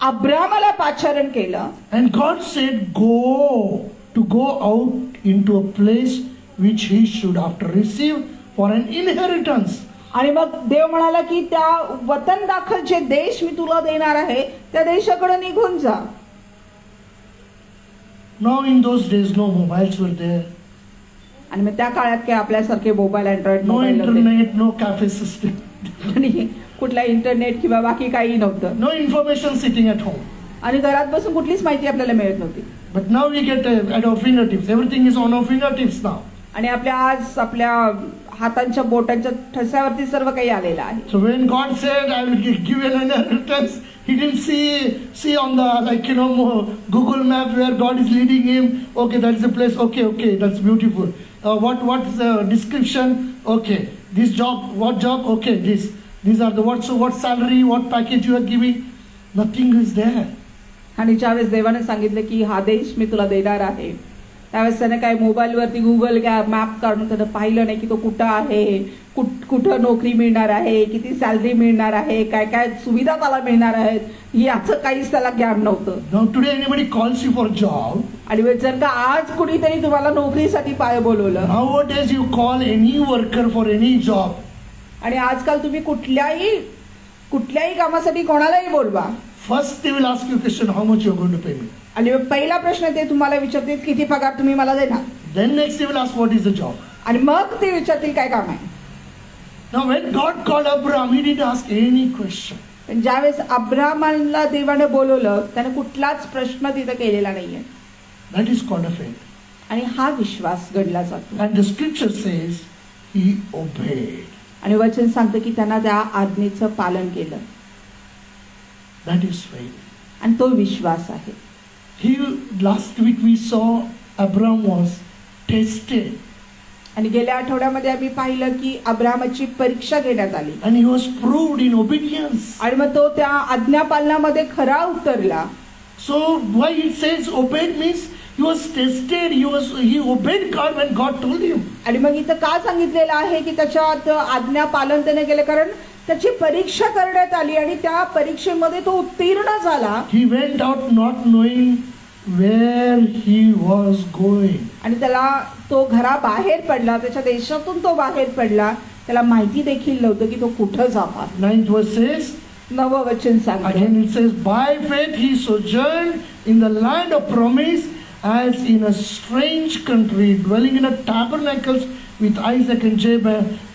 अब्रामाला पाचारण केलं. and God said go out into a place which he should after receive for an inheritance. आणि मग देव म्हणाला की त्या वतन दाखल जे देश मी तुला देणार आहे त्या देशाकडे निघून जा. Now in those days no mobiles were there. आणि मग त्या काळात काय आपल्यासारखे mobile, Android No mobile internet, no cafe system. आणि कुठला इंटरनेट किंवा बाकी काही नव्हतं. No information sitting at home. आणि घरात बसून कुठलीच माहिती आपल्याला मिळत नव्हती. But now we get at our fingertips. Everything is on our fingertips now. आणि आपल्या हातांच्या बोटांच्या ठस्यावरती सर्व काही आलेलं आहे. So when God said, I will give you an inheritance, he didn't see on the Google map where God is leading him. Okay, that is the place. Okay, that's beautiful. What's the description? Okay, this job. What job? Okay, this. These are the what salary, what package you are giving. Nothing is there. आणि ज्यावेळेस देवाने सांगितलं की हा देश मी तुला देणार आहे त्यावेळेस त्याने काय मोबाईलवरती गुगल मॅप काढून त्यानं पाहिलं नाही की तो कुठं आहे, कुठं नोकरी मिळणार आहे, किती सॅलरी मिळणार आहे, काय काय सुविधा त्याला मिळणार आहेत, याचं काहीच त्याला ज्ञान नव्हतं. Now today anybody calls you for job. आणि जर का आज कुणीतरी तुम्हाला नोकरीसाठी बोलवलं. Nowadays you call any worker for any job. आणि आजकाल तुम्ही कुठल्याही कामासाठी कोणालाही बोलवा. First they will ask you a question, how much you are going to pay me. आणि पहिला प्रश्न ते तुम्हाला विचारतील किती पगार तुम्ही मला देणार. Then next they will ask what is the job. आणि मग ते विचारतील काय काम आहे. Now when God called Abraham, he didn't ask any question. पण ज्यावेळेस अब्राहमाला देवाने बोलवलं त्याने कुठलाच प्रश्न तिथे केलेला नाहीये. That is called a faith. आणि हा विश्वास गणला जातो. And the scripture says he obeyed. आणि वचन सांगतं की त्यांना त्या आज्ञेचं पालन केलं. That is faith. आणि तो विश्वास आहे. Last week we saw Abraham was tested. आणि गेल्या आठवड्यामध्ये आम्ही पाहिलं की अब्राहमाची परीक्षा घेण्यात आली. And he was proved in obedience. आणि मग तो त्या आज्ञा पालनामध्ये खरा उतरला. So why it says obeyed means he was tested. He obeyed God when God told him. आणि मग इथं का सांगितलेलं आहे की त्याच्यात आज्ञा पालन त्याने केलं कारण त्याची परीक्षा करण्यात आली आणि त्या परीक्षेमध्ये तो उत्तीर्ण झाला. He went out not knowing where he was going. आणि त्याला तो घराबाहेर पडला, त्याच्या देशातून तो बाहेर पडला, त्याला माहिती देखील नव्हतं की तो कुठं जाणार. 9th verse says, 9व वचन सांगतं. Again it says, by faith he sojourned in the land of promise as in a strange country, dwelling in a tabernacles with Isaac and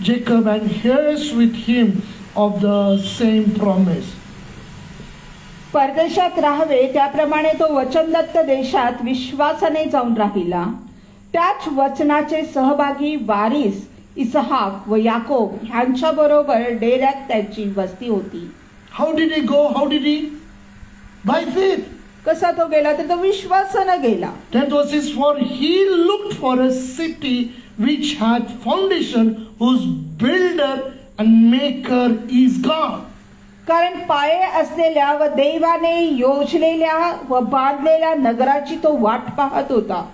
Jacob and heirs with him of the same promise. परदेशात राहावे त्याप्रमाणे तो वचनदत्त देशात विश्वासाने जाऊन राहिला. त्याच वचनाचे सहभागी वारिस इसहाक व याकोब ह्यांच्या बरोबर डेऱ्यात त्याची वस्ती होती. How did he go? How did he? By faith. कसा तो गेला तर तो विश्वासाने गेला. 10th verse says, for he looked for a city which had foundation, whose builder and maker is God. कारण पाये असलेल्या व देवाने योजलेल्या व बांधलेल्या नगराची तो वाट पाहत होता.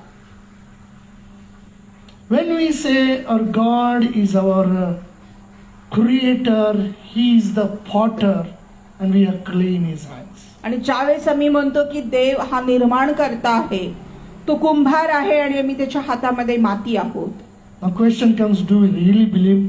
When we say our God is our creator, He is the potter and we are clay in His hands. आणि ज्यावेळेस आम्ही म्हणतो की देव हा निर्माण करता आहे, तो कुंभार आहे आणि आम्ही त्याच्या हातामध्ये माती आहोत. Now question comes, do we really believe?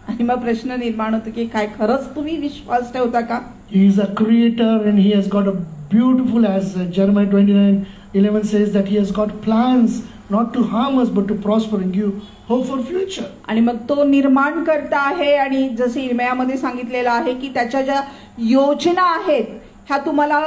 आणि मग प्रश्न निर्माण होतो की काय खरंच तुम्ही विश्वास ठेवता का? He is a creator and He has got a beautiful, as Jeremiah 29:11 says, that He has got plans not to harm us but to prosper and give hope for future. आणि मग तो निर्माण करता आहे आणि जसे इर्मियामध्ये सांगितलेलं आहे की त्याच्या ज्या योजना आहेत ह्या तुम्हाला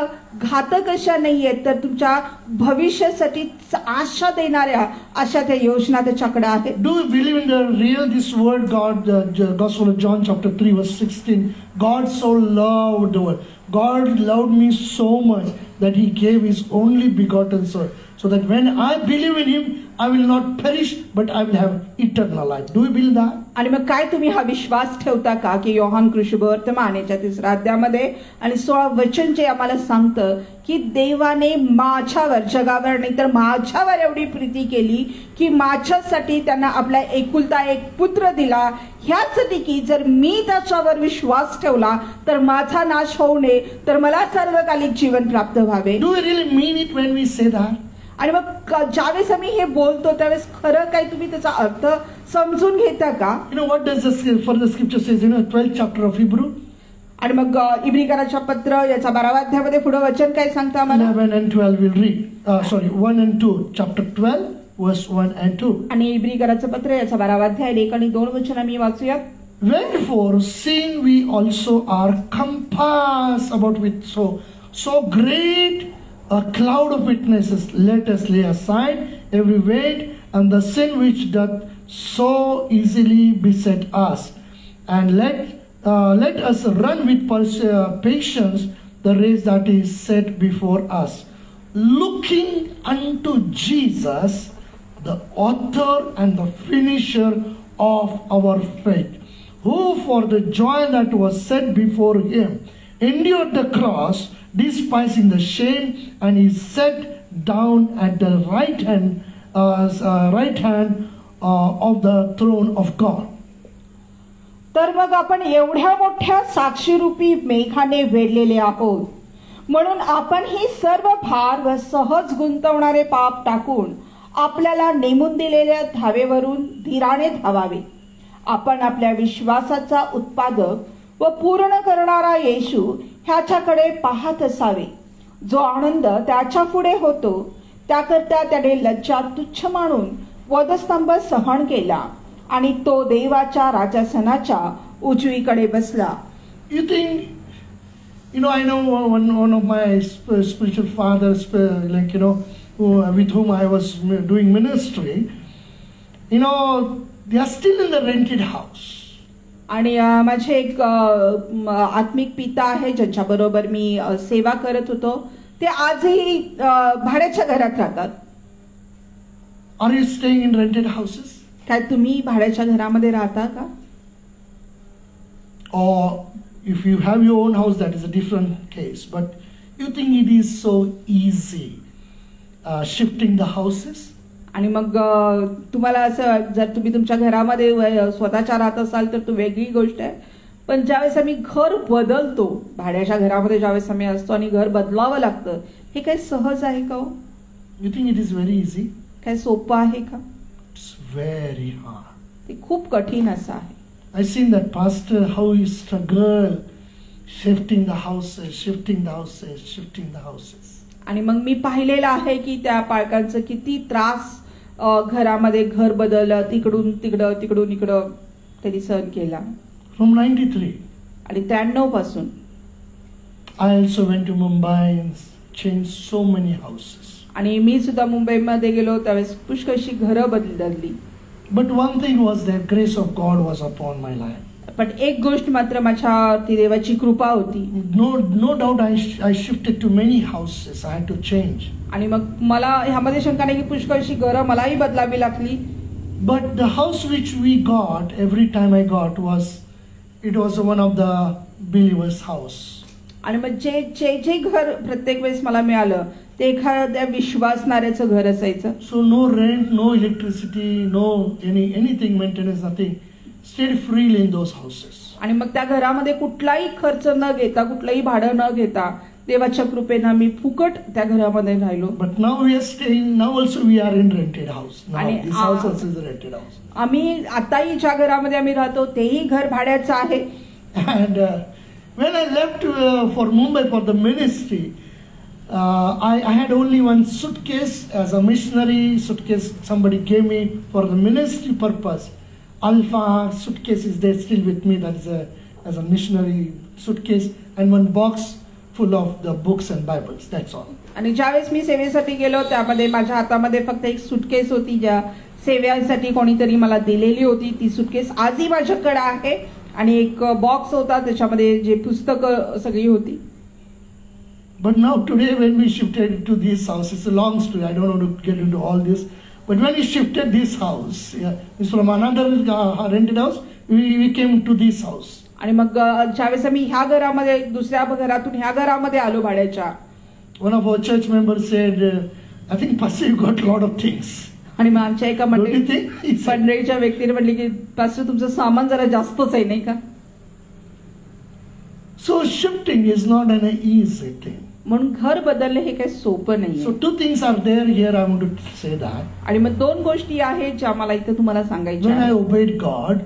घातक अशा नाहीयेत, तर तुमच्या भविष्यासाठी आशा देणाऱ्या अशा त्या योजना त्याच्याकडे आहेत. Do you believe in the real this word God, Gospel of John chapter 3 verse 16, God so loved the world. God loved me so much that He gave His only begotten Son, so that when I believe in Him, I will not perish, but I will have eternal life. Do you believe that? आणि मग काय तुम्ही हा विश्वास ठेवता का की योहान कृष्णवर्तमान याच्या 3 अध्यायामध्ये आणि 16 वचन जे आम्हाला सांगतं की देवाने माझ्यावर, जगावर नाही तर माझ्यावर एवढी प्रीती केली की माझ्यासाठी त्यांना आपला एकुलता एक पुत्र दिला, ह्यासाठी की जर मी त्याच्यावर विश्वास ठेवला तर माझा नाश होऊ नये, तर मला सर्वकालिक जीवन प्राप्त व्हावे. Do we really mean it when we say that? आणि मग ज्यावेळेस आम्ही हे बोलतो त्यावेळेस खरं काय तुम्ही त्याचा अर्थ समजून घेता का? You know what does the scripture says, 12th chapter of Hebrew? आणि मग इब्रिकराच्या पत्र याचा 12व्या अध्यायामध्ये पुढे वचन काय सांगतं आम्हाला? 11 and 12 we'll read. 1 and 2, chapter 12 verse 1 and 2. आणि इब्रिकराचं पत्र याचा 12वा अध्याय 1 आणि 2 वचन आम्ही वाचूया. Wherefore, seeing we also are compassed about with so great a cloud of witnesses, let us lay aside every weight and the sin which doth so easily beset us, and let us run with patience the race that is set before us, looking unto Jesus, the author and the finisher of our faith, who for the joy that was set before Him endured the cross, despising the shame, and is set down at the right hand of the throne of God. तर मग आपण एवढ्या मोठ्या साक्षीरूपी मेघाने वेढलेले आहोत, म्हणून आपण ही सर्व भार व सहज गुंतवणारे पाप टाकून आपल्याला नेमून दिलेल्या धावेवरून धीराने धावावे. आपण आपल्या विश्वासाचा उत्पादक व पूर्ण करणारा येशू ह्याच्याकडे पाहत असावे, जो आनंद त्याच्या पुढे होतो त्याकरता त्याने लज्जा तुच्छ मानून वधस्तंभ सहन केला आणि तो देवाच्या राजासनाच्या उजवीकडे बसला. You think, I know one of my spiritual fathers, with whom I was doing ministry, they are still in the rented house. आणि माझे एक आत्मिक पिता आहे ज्यांच्या बरोबर मी सेवा करत होतो, ते आजही भाड्याच्या घरात राहतात. Are you staying in rented houses? काय तुम्ही भाड्याच्या घरामध्ये राहता का? Or if you have your own house, that is a different case. But you think it is so easy shifting the houses? आणि मग तुम्हाला असं, जर तुम्ही तुमच्या घरामध्ये स्वतःच्या राहत असाल तर तो वेगळी गोष्ट आहे, पण ज्यावेळेस आम्ही घर बदलतो, भाड्याच्या घरामध्ये ज्यावेळेस आम्ही असतो आणि घर बदलावं लागतं, हे काही सहज आहे का? You think it is very easy? काय सोपं आहे का? It's very hard. ते खूप कठीण असं आहे. I've seen that pastor, how he struggle shifting the houses, shifting the houses, shifting the houses. आणि मग मी पाहिलेलं आहे की त्या पालकांचं किती त्रास घरामध्ये घर बदललं, तिकडून तिकडं तिकडून इकडं त्यांनी सहन केला. From 93. आणि 93 पासून I also went to Mumbai and changed so many houses. आणि मी सुद्धा मुंबईमध्ये गेलो, त्यावेळेस पुष्कळशी घरं बदलली. But one thing was that grace of God was upon my life. पण एक गोष्ट मात्र माझ्यावरती देवाची कृपा होती. No doubt I shifted to many houses. I had to change. आणि मग मला ह्यामध्ये शंका नाही की पुष्कळशी घरं मलाही बदलावी लागली. But the house which we got, every time I got, it was one of the believers' house. आणि मग जे घर प्रत्येक वेळेस मला मिळालं ते एखाद्या विश्वासणाऱ्याचं घर असायचं. So no rent, no electricity, no anything maintenance, nothing. Stayed freely in those houses. आणि मग त्या घरामध्ये कुठलाही खर्च न घेता कुठलंही भाडं न घेता देवाच्या कृपेनं मी फुकट त्या घरामध्ये राहिलो. But now we are staying. Now also we are in rented house. Now आणि this house also is a rented house. आम्ही आताही ज्या घरामध्ये आम्ही राहतो तेही घर भाड्याचं आहे. And when I left for Mumbai for the ministry, I had only one suitcase as a missionary suitcase. Somebody gave me for the ministry purpose. Alpha suitcase is there still with me. That is as a missionary suitcase, and one box full of the books and Bibles. That's all. आणि ज्यावेळेस मी सेवेसाठी गेलो त्यामध्ये माझ्या हातामध्ये फक्त एक सुटकेस होती ज्या सेवेसाठी कोणीतरी मला दिलेली होती. ती सुटकेस आजही माझ्याकडे आहे आणि एक बॉक्स होता त्याच्यामध्ये जे पुस्तकं सगळी होती. But now today when we shifted to this house, it's a long story. I don't want to get into all this. But when we shifted this house, it's from another rented house, we came to this house. आणि मग ज्यावेळेस आम्ही ह्या घरामध्ये दुसऱ्या घरातून ह्या घरामध्ये आलो भाड्याच्या. One of our church members said, I think Pastor you got a lot of things. आणि मग आमच्या एका मंडळीच्या व्यक्तीने म्हटले की पास्टर तुमचं सामान जरा जास्तच आहे नाही का. So shifting is not an easy thing. म्हणून घर बदलणे हे काही सोपं नाही. So two things are there here. I want to say that. आणि मग दोन गोष्टी आहेत ज्या मला इथे तुम्हाला सांगायच्या. When I obeyed God,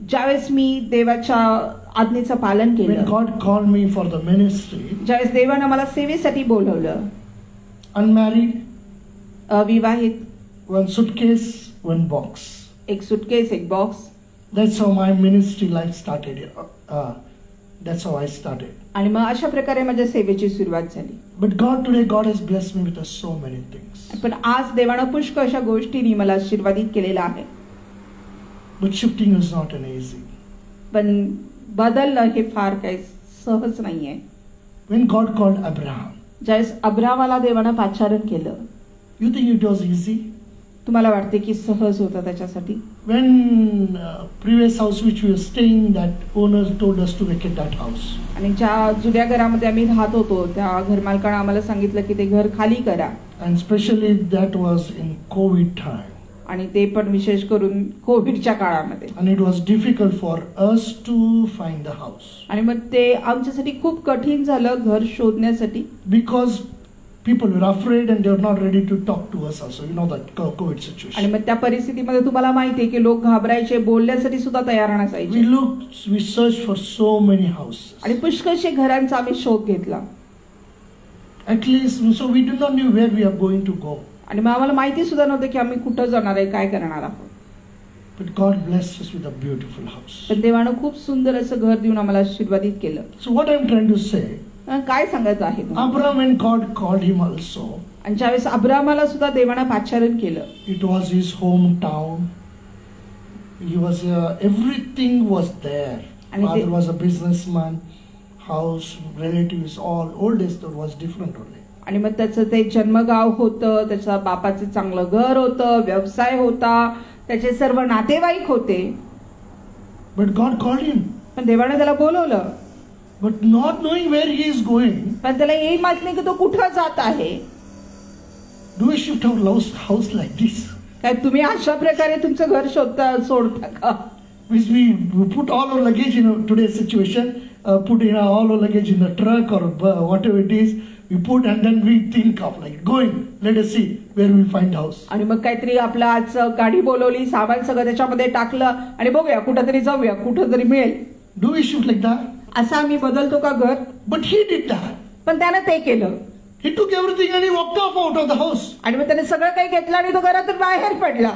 ज्यावेळेस मी देवाच्या आज्ञेचं पालन केलं, when God called me for the ministry, ज्यावेळेस देवानं मला सेवेसाठी बोलवलं, unmarried, अविवाहित, one suitcase, one box. एक सुटकेस एक box. That's how my ministry life started. That's how I started. आणि मग अशा प्रकारे माझ्या सेवेची सुरुवात झाली. But today God has blessed me with so many things. पण आज देवानं पुष्कळ अशा गोष्टींनी मला आशीर्वादित केलेला आहे. But shifting is not an easy. पण बदलणं हे फार काही सहज नाहीये. When God called Abraham, ज्यावेळेस अब्रामाला देवानं पाचारण केलं, you think it was easy? तुम्हाला वाटते की सहज होतं त्याच्यासाठी? When previous house which we were staying, that owner told us to vacate that house. आणि ज्या जुन्या घरामध्ये आम्ही राहत होतो त्या घरमालकानं आम्हाला सांगितलं की ते घर खाली करा. And especially that was in COVID time. आणि ते पण विशेष करून कोविडच्या काळामध्ये. And it was difficult for us to find the house. आणि मग ते आमच्यासाठी खूप कठीण झालं घर शोधण्यासाठी. Because people were afraid and they were not ready to talk to us also. You know that COVID situation. आणि मग त्या परिस्थितीमध्ये तुम्हाला माहिती आहे की लोक घाबरायचे, बोलण्यासाठी सुद्धा तयार नसायचे. We searched for so many houses. आणि पुष्कळशे घरांचा आम्ही शोध घेतला. At least so we did not know where we are going to go. आणि मग आम्हाला माहिती सुद्धा नव्हतं की आम्ही कुठं जाणार आहे, काय करणार आहोत. But God blessed us with a beautiful house. पण देवानं खूप सुंदर असं घर देऊन आम्हाला आशीर्वादित केलं. So what I am trying to say, काय सांगायचं आहे Abraham and God called him also. आणि ज्यावेळेस अब्रामाला सुद्धा देवानं पाचारण केलं, It was his hometown. He was everything was there. Father was a businessman. House, relatives, all old days that was different only. आणि मग त्याचं ते जन्मगाव होतं, त्याच्या बापाचं चांगलं घर होतं, व्यवसाय होता, त्याचे सर्व नातेवाईक होते. But God called him. पण देवाने त्याला बोलवलं. But not knowing where he is going. पण त्याला हे माहित नाही की तो कुठं जात आहे. Do we shift our house like this? काय तुम्ही अशा प्रकारे तुमचं घर सोडता का? Which we put all our luggage in today's situation, put all our luggage in a truck or whatever it is. We put and then we think of like going. Let us see where we find house. आणि मग काहीतरी आपलं आज गाडी बोलवली, सामान सगळं त्याच्यामध्ये टाकलं आणि बघूया कुठंतरी जाऊया, कुठंतरी मिळेल. Do we shift like that? असं आम्ही बदलतो का घर? But he did that. पण त्याने ते केलं. He took everything and he walked off out of the house. आणि मग त्याने सगळं काही घेतलं आणि तो घरातून बाहेर पडला.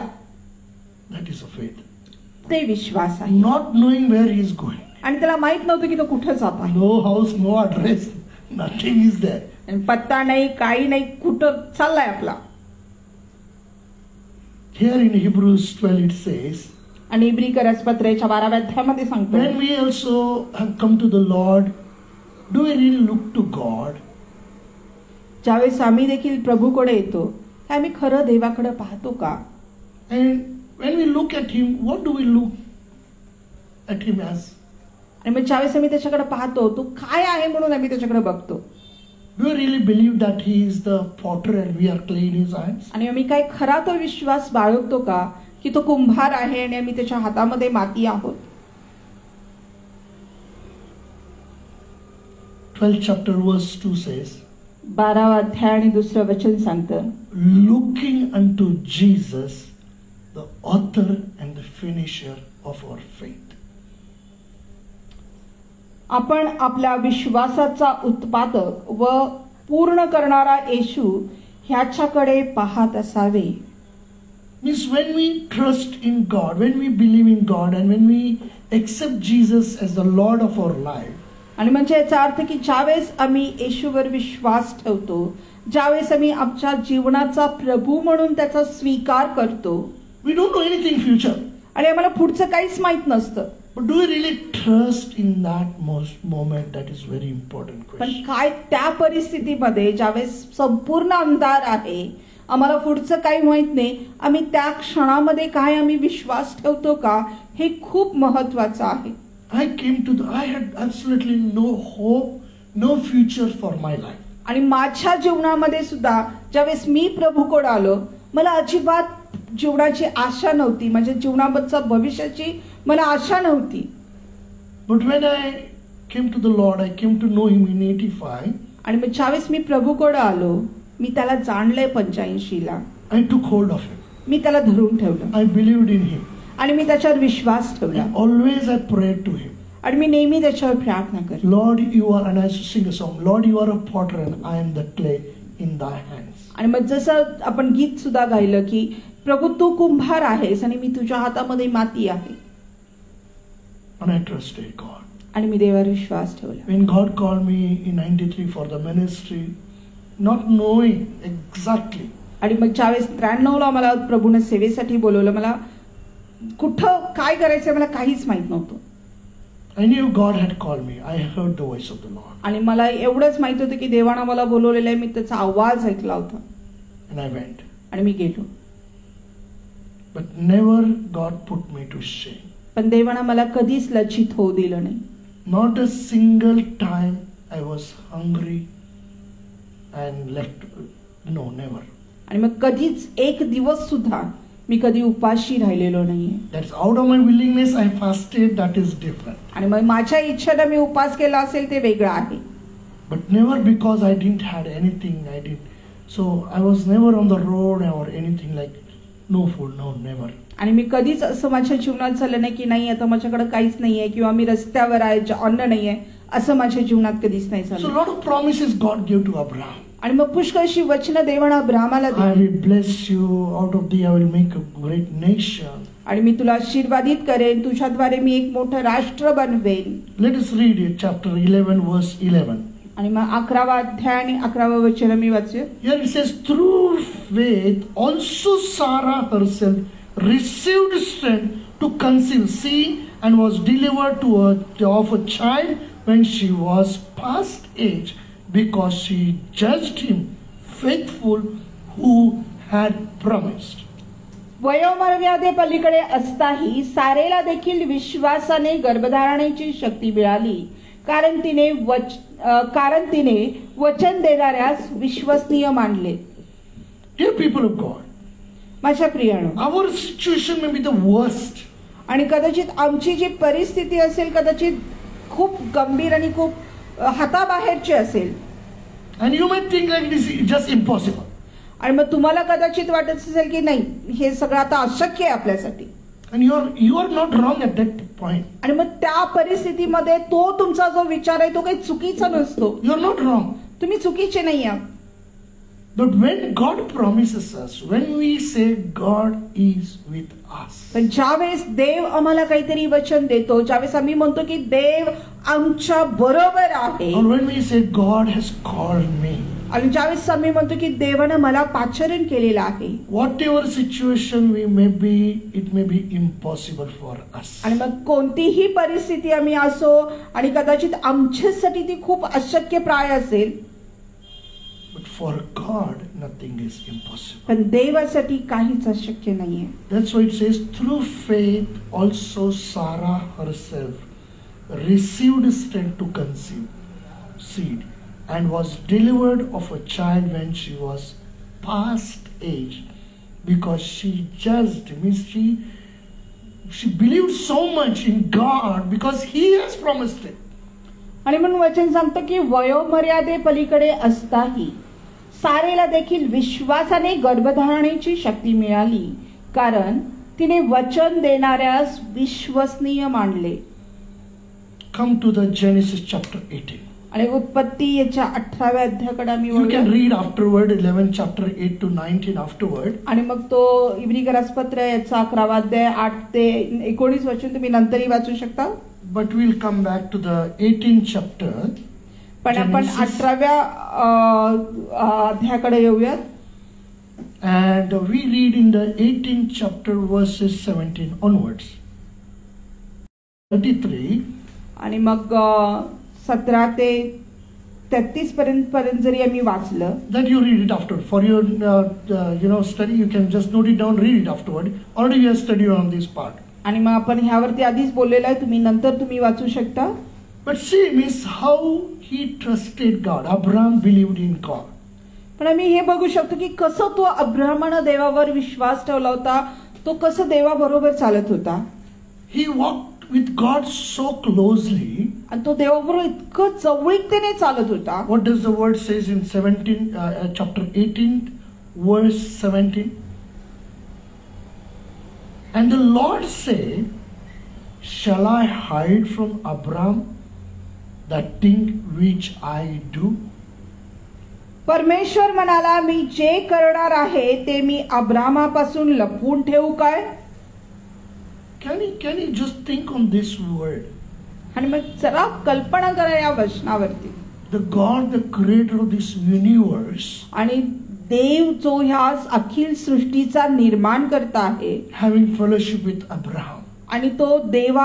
That is a faith. ते विश्वास आहे. Not knowing where he is going. आणि त्याला माहित नव्हतं की तो कुठं जात आहे. No house, no address, nothing is there. पत्ता नाही, काही नाही, कुठं चाललाय आपला. Here in Hebrews 12 it says, आणि इब्री करसपत्राच्या 12व्या अध्यायामध्ये सांगतो, when we also have come to the Lord, do we really look to God? ज्यावेळेस आम्ही देखील प्रभूकडे येतो, आम्ही खरं देवाकडे पाहतो का? And when we look at him, what do we look at him as? आणि मग ज्यावेळेस आम्ही त्याच्याकडे पाहतो तो काय आहे म्हणून आम्ही त्याच्याकडे बघतो. Do you really believe that he is the potter and we are clay in his hands? आणि आम्ही काय खरा तो विश्वास बाळगतो का की तो कुंभार आहे आणि आम्ही त्याच्या हातामध्ये माती आहोत. 12th chapter verse 2 says, 12वा अध्याय आणि 2रं वचन सांगतं, looking unto Jesus, the author and the finisher of our faith. आपण आपल्या विश्वासाचा उत्पादक व पूर्ण करणारा येशू ह्याच्याकडे पाहत असावे. Means when we trust in God, when we believe in God and when we accept Jesus as the Lord of our life, आणि म्हणजे याचा अर्थ की ज्यावेळेस आम्ही येशूवर विश्वास ठेवतो, ज्यावेळेस आम्ही आमच्या जीवनाचा प्रभू म्हणून त्याचा स्वीकार करतो, we don't know anything future. आणि आम्हाला पुढचं काहीच माहित नसतं. But do we really trust in that moment? That is very important पण question. काय त्या परिस्थितीमध्ये ज्यावेळेस संपूर्ण अंधार आहे, आम्हाला पुढचं काही माहित नाही, आम्ही त्या क्षणामध्ये काय आम्ही विश्वास ठेवतो का हे खूप महत्वाचं आहे. I had absolutely no hope, no future for my life. आणि माझ्या जीवनामध्ये सुद्धा ज्यावेळेस मी प्रभूकडे आलो, मला अजिबात जीवनाची आशा नव्हती, म्हणजे जीवनाबद्दलच्या भविष्याची मला आशा नव्हती. But when I came to the Lord, I came to know Him in 85. आणि मग ज्यावेळेस मी प्रभूकडे आलो, मी त्याला जाणले 85ला. I took hold of Him. मी त्याला धरून ठेवलं. I believed in Him. आणि मी त्याच्यावर विश्वास ठेवला. And always I prayed to Him. आणि मी नेहमी त्याच्यावर प्रार्थना करतो. Lord, you are, and I used to sing a song, Lord, you are a potter and I am the clay in thy hands. आणि मग जसं आपण गीत सुद्धा गायलं की प्रभू तू कुंभार आहेस आणि मी तुझ्या हातामध्ये माती आहे. And I trusted God. आणि मी देवावर विश्वास ठेवला. When God called me in 93 for the ministry, not knowing exactly, आणि मग ज्यावेळेस 93ला मला प्रभूने सेवेसाठी बोलवलं, मला कुठं काय करायचं मला काहीच माहित नव्हतं. I knew God had called me. I heard the voice of the Lord. आणि मला एवढंच माहित होतं की देवानं मला बोलवलेलं आहे, मी त्याचा आवाज ऐकला होता. And I went. आणि मी गेलो. But never God put me to shame. पण देवानं मला कधीच लज्जित होऊ दिलं नाही. Not a single time I was hungry and left. No, never. आणि मग कधीच एक दिवस सुद्धा मी कधी उपाशी राहिलेलो नाहीये. That's out of my willingness I fasted. That is different. आणि मग माझ्या इच्छेने मी उपास केला असेल ते वेगळं आहे. But never because I didn't had anything. So I was never on the road or anything like no food. No, never. आणि मी कधीच असं माझ्या जीवनात झालं नाही की नाही आता माझ्याकडे काहीच नाहीये किंवा मी रस्त्यावर आहे, अन्न नाहीये, असं माझ्या जीवनात कधीच नाही So झालं. a lot of promises God gave to Abraham. आणि मग पुष्कळशी वचनं देवानं अब्राहमाला I दिली. will bless you. Out of thee I will make a great nation. आणि मी तुला आशीर्वादित करेन, तुझ्याद्वारे मी एक मोठं राष्ट्र बनवेन. Let us read it, chapter 11, verse 11. आणि मग 11वा अध्याय आणि 11वा वचन मी वाचूया. Here it says, through faith also Sarah herself received strength to conceive, see, and was delivered of a child when she was past age, because she judged him faithful who had promised. वयोमर्यादे पलीकडे असताही सारेला देखील विश्वासाने गर्भधारणेची शक्ती मिळाली, कारण तिने वचन देणाऱ्यास विश्वसनीय मानले. Dear people of God, माझ्या प्रियानो, our situation may be the worst. आणि कदाचित आमची जी परिस्थिती असेल कदाचित खूप गंभीर आणि खूप हाताबाहेरची असेल. And you might think like this is just impossible. आणि मग तुम्हाला कदाचित वाटत असेल की नाही हे सगळं आता अशक्य आहे आपल्यासाठी. And you are not wrong at that point. आणि मग त्या परिस्थितीमध्ये तो तुमचा जो विचार आहे तो काही चुकीचा नसतो. You are not wrong. तुम्ही चुकीचे नाही आहात. But when God promises us, when we say God is with us, पण ज्यावेळेस देव आम्हाला काहीतरी वचन देतो, ज्यावेळेस आम्ही म्हणतो की देव आमच्या बरोबर आहे, or when we say God has called me, आणि ज्यावेळेस आम्ही म्हणतो की देवानं मला पाचारण केलेलं आहे, whatever situation we may be, it may be impossible for us. आणि मग कोणतीही परिस्थिती आम्ही असो आणि कदाचित आमच्यासाठी ती खूप अशक्य प्राय असेल, But for God, nothing is impossible. पण देवासाठी काहीच अशक्य नाहीये. That's why it says, through faith also Sarah herself received strength to conceive seed, and was delivered of a child when she was past age, because she judged, means she believed so much in God because He has promised it. आणि म्हणून वचन सांगतं की वयोमर्यादे पलीकडे असताही सारेला देखील विश्वासाने गर्भधारणेची शक्ती मिळाली, कारण तिने वचन देणाऱ्यास विश्वसनीय मानले. Come to the Genesis chapter 18. आणि उत्पत्ती याच्या 18व्या अध्यायाकडे आम्ही You can वळूया. read afterward 11 chapter 8 to 19 afterward. आणि मग तो इब्री गरासपत्र याचा 11वा अध्याय 8 ते 19 वचन तुम्ही नंतरही वाचू शकता. But we'll come back to the 18th chapter. पण आपण Genesis. 18व्या अध्यायाकडे येऊयात. And we read in the 18th chapter verses 17 onwards. 33. आणि मग 17 ते 33 पर्यंत जरी आम्ही वाचलं That you read it afterward. For your study, you can just note it down, read it afterward. Already we have studied on this part. आणि मग आपण ह्यावरती आधीच बोललेलं आहे, तुम्ही नंतर तुम्ही वाचू शकता. But see, miss, how he trusted God. Abraham believed in God. पण आम्ही हे बघू शकतो की कसं तो अब्राहमानं देवावर विश्वास ठेवला होता, तो कसं देवाबरोबर चालत होता. He walked with God so closely. आणि तो देवाबरोबर इतकं जवळीकतेने चालत होता. What does the word says in chapter 18 verse 17? And the Lord said, shall I hide from Abraham that thing which I do? परमेश्वर म्हणाला, मी जे करणार आहे ते मी अब्रामापासून लपवून ठेवू काय. Can you just think on this word? आणि मग जरा कल्पना करा या वचनावरती. The God, the creator of this universe, आणि देव जो ह्या अखिल सृष्टीचा निर्माण करता आहे, having fellowship with Abraham. आणि तो देव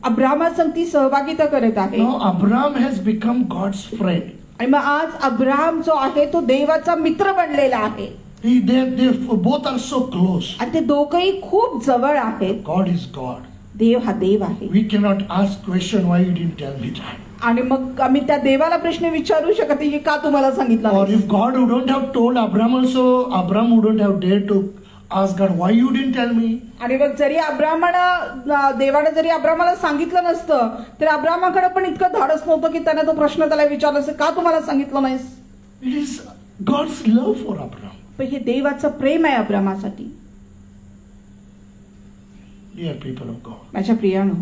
अब्रामासंगती सहभागिता करत आहे. Now Abraham has become God's friend. आणि मग आज अब्राहम जो आहे तो देवाचा मित्र बनलेला आहे. They both are so close. आणि ते दोघंही खूप जवळ आहेत. God is God. देव हा देव आहे. We cannot ask question why you didn't tell me that. आणि मग आम्ही त्या देवाला प्रश्न विचारू शकत नाही की का तुम्हाला सांगितलं Or नाही. if God wouldn't have told Abraham also, Abraham wouldn't have dared to ask God, why you didn't tell me? आणि मग जरी देवाने जरी अब्रामाला सांगितलं नसतं तर अब्रामाकडे पण इतकं धाडस नव्हतं की त्याने तो प्रश्न त्याला विचारला असं, का तुम्हाला सांगितलं नाहीस. It is God's love for Abraham. पण हे देवाचं प्रेम आहे अब्रामासाठी. Dear people of God, माझ्या प्रियानो,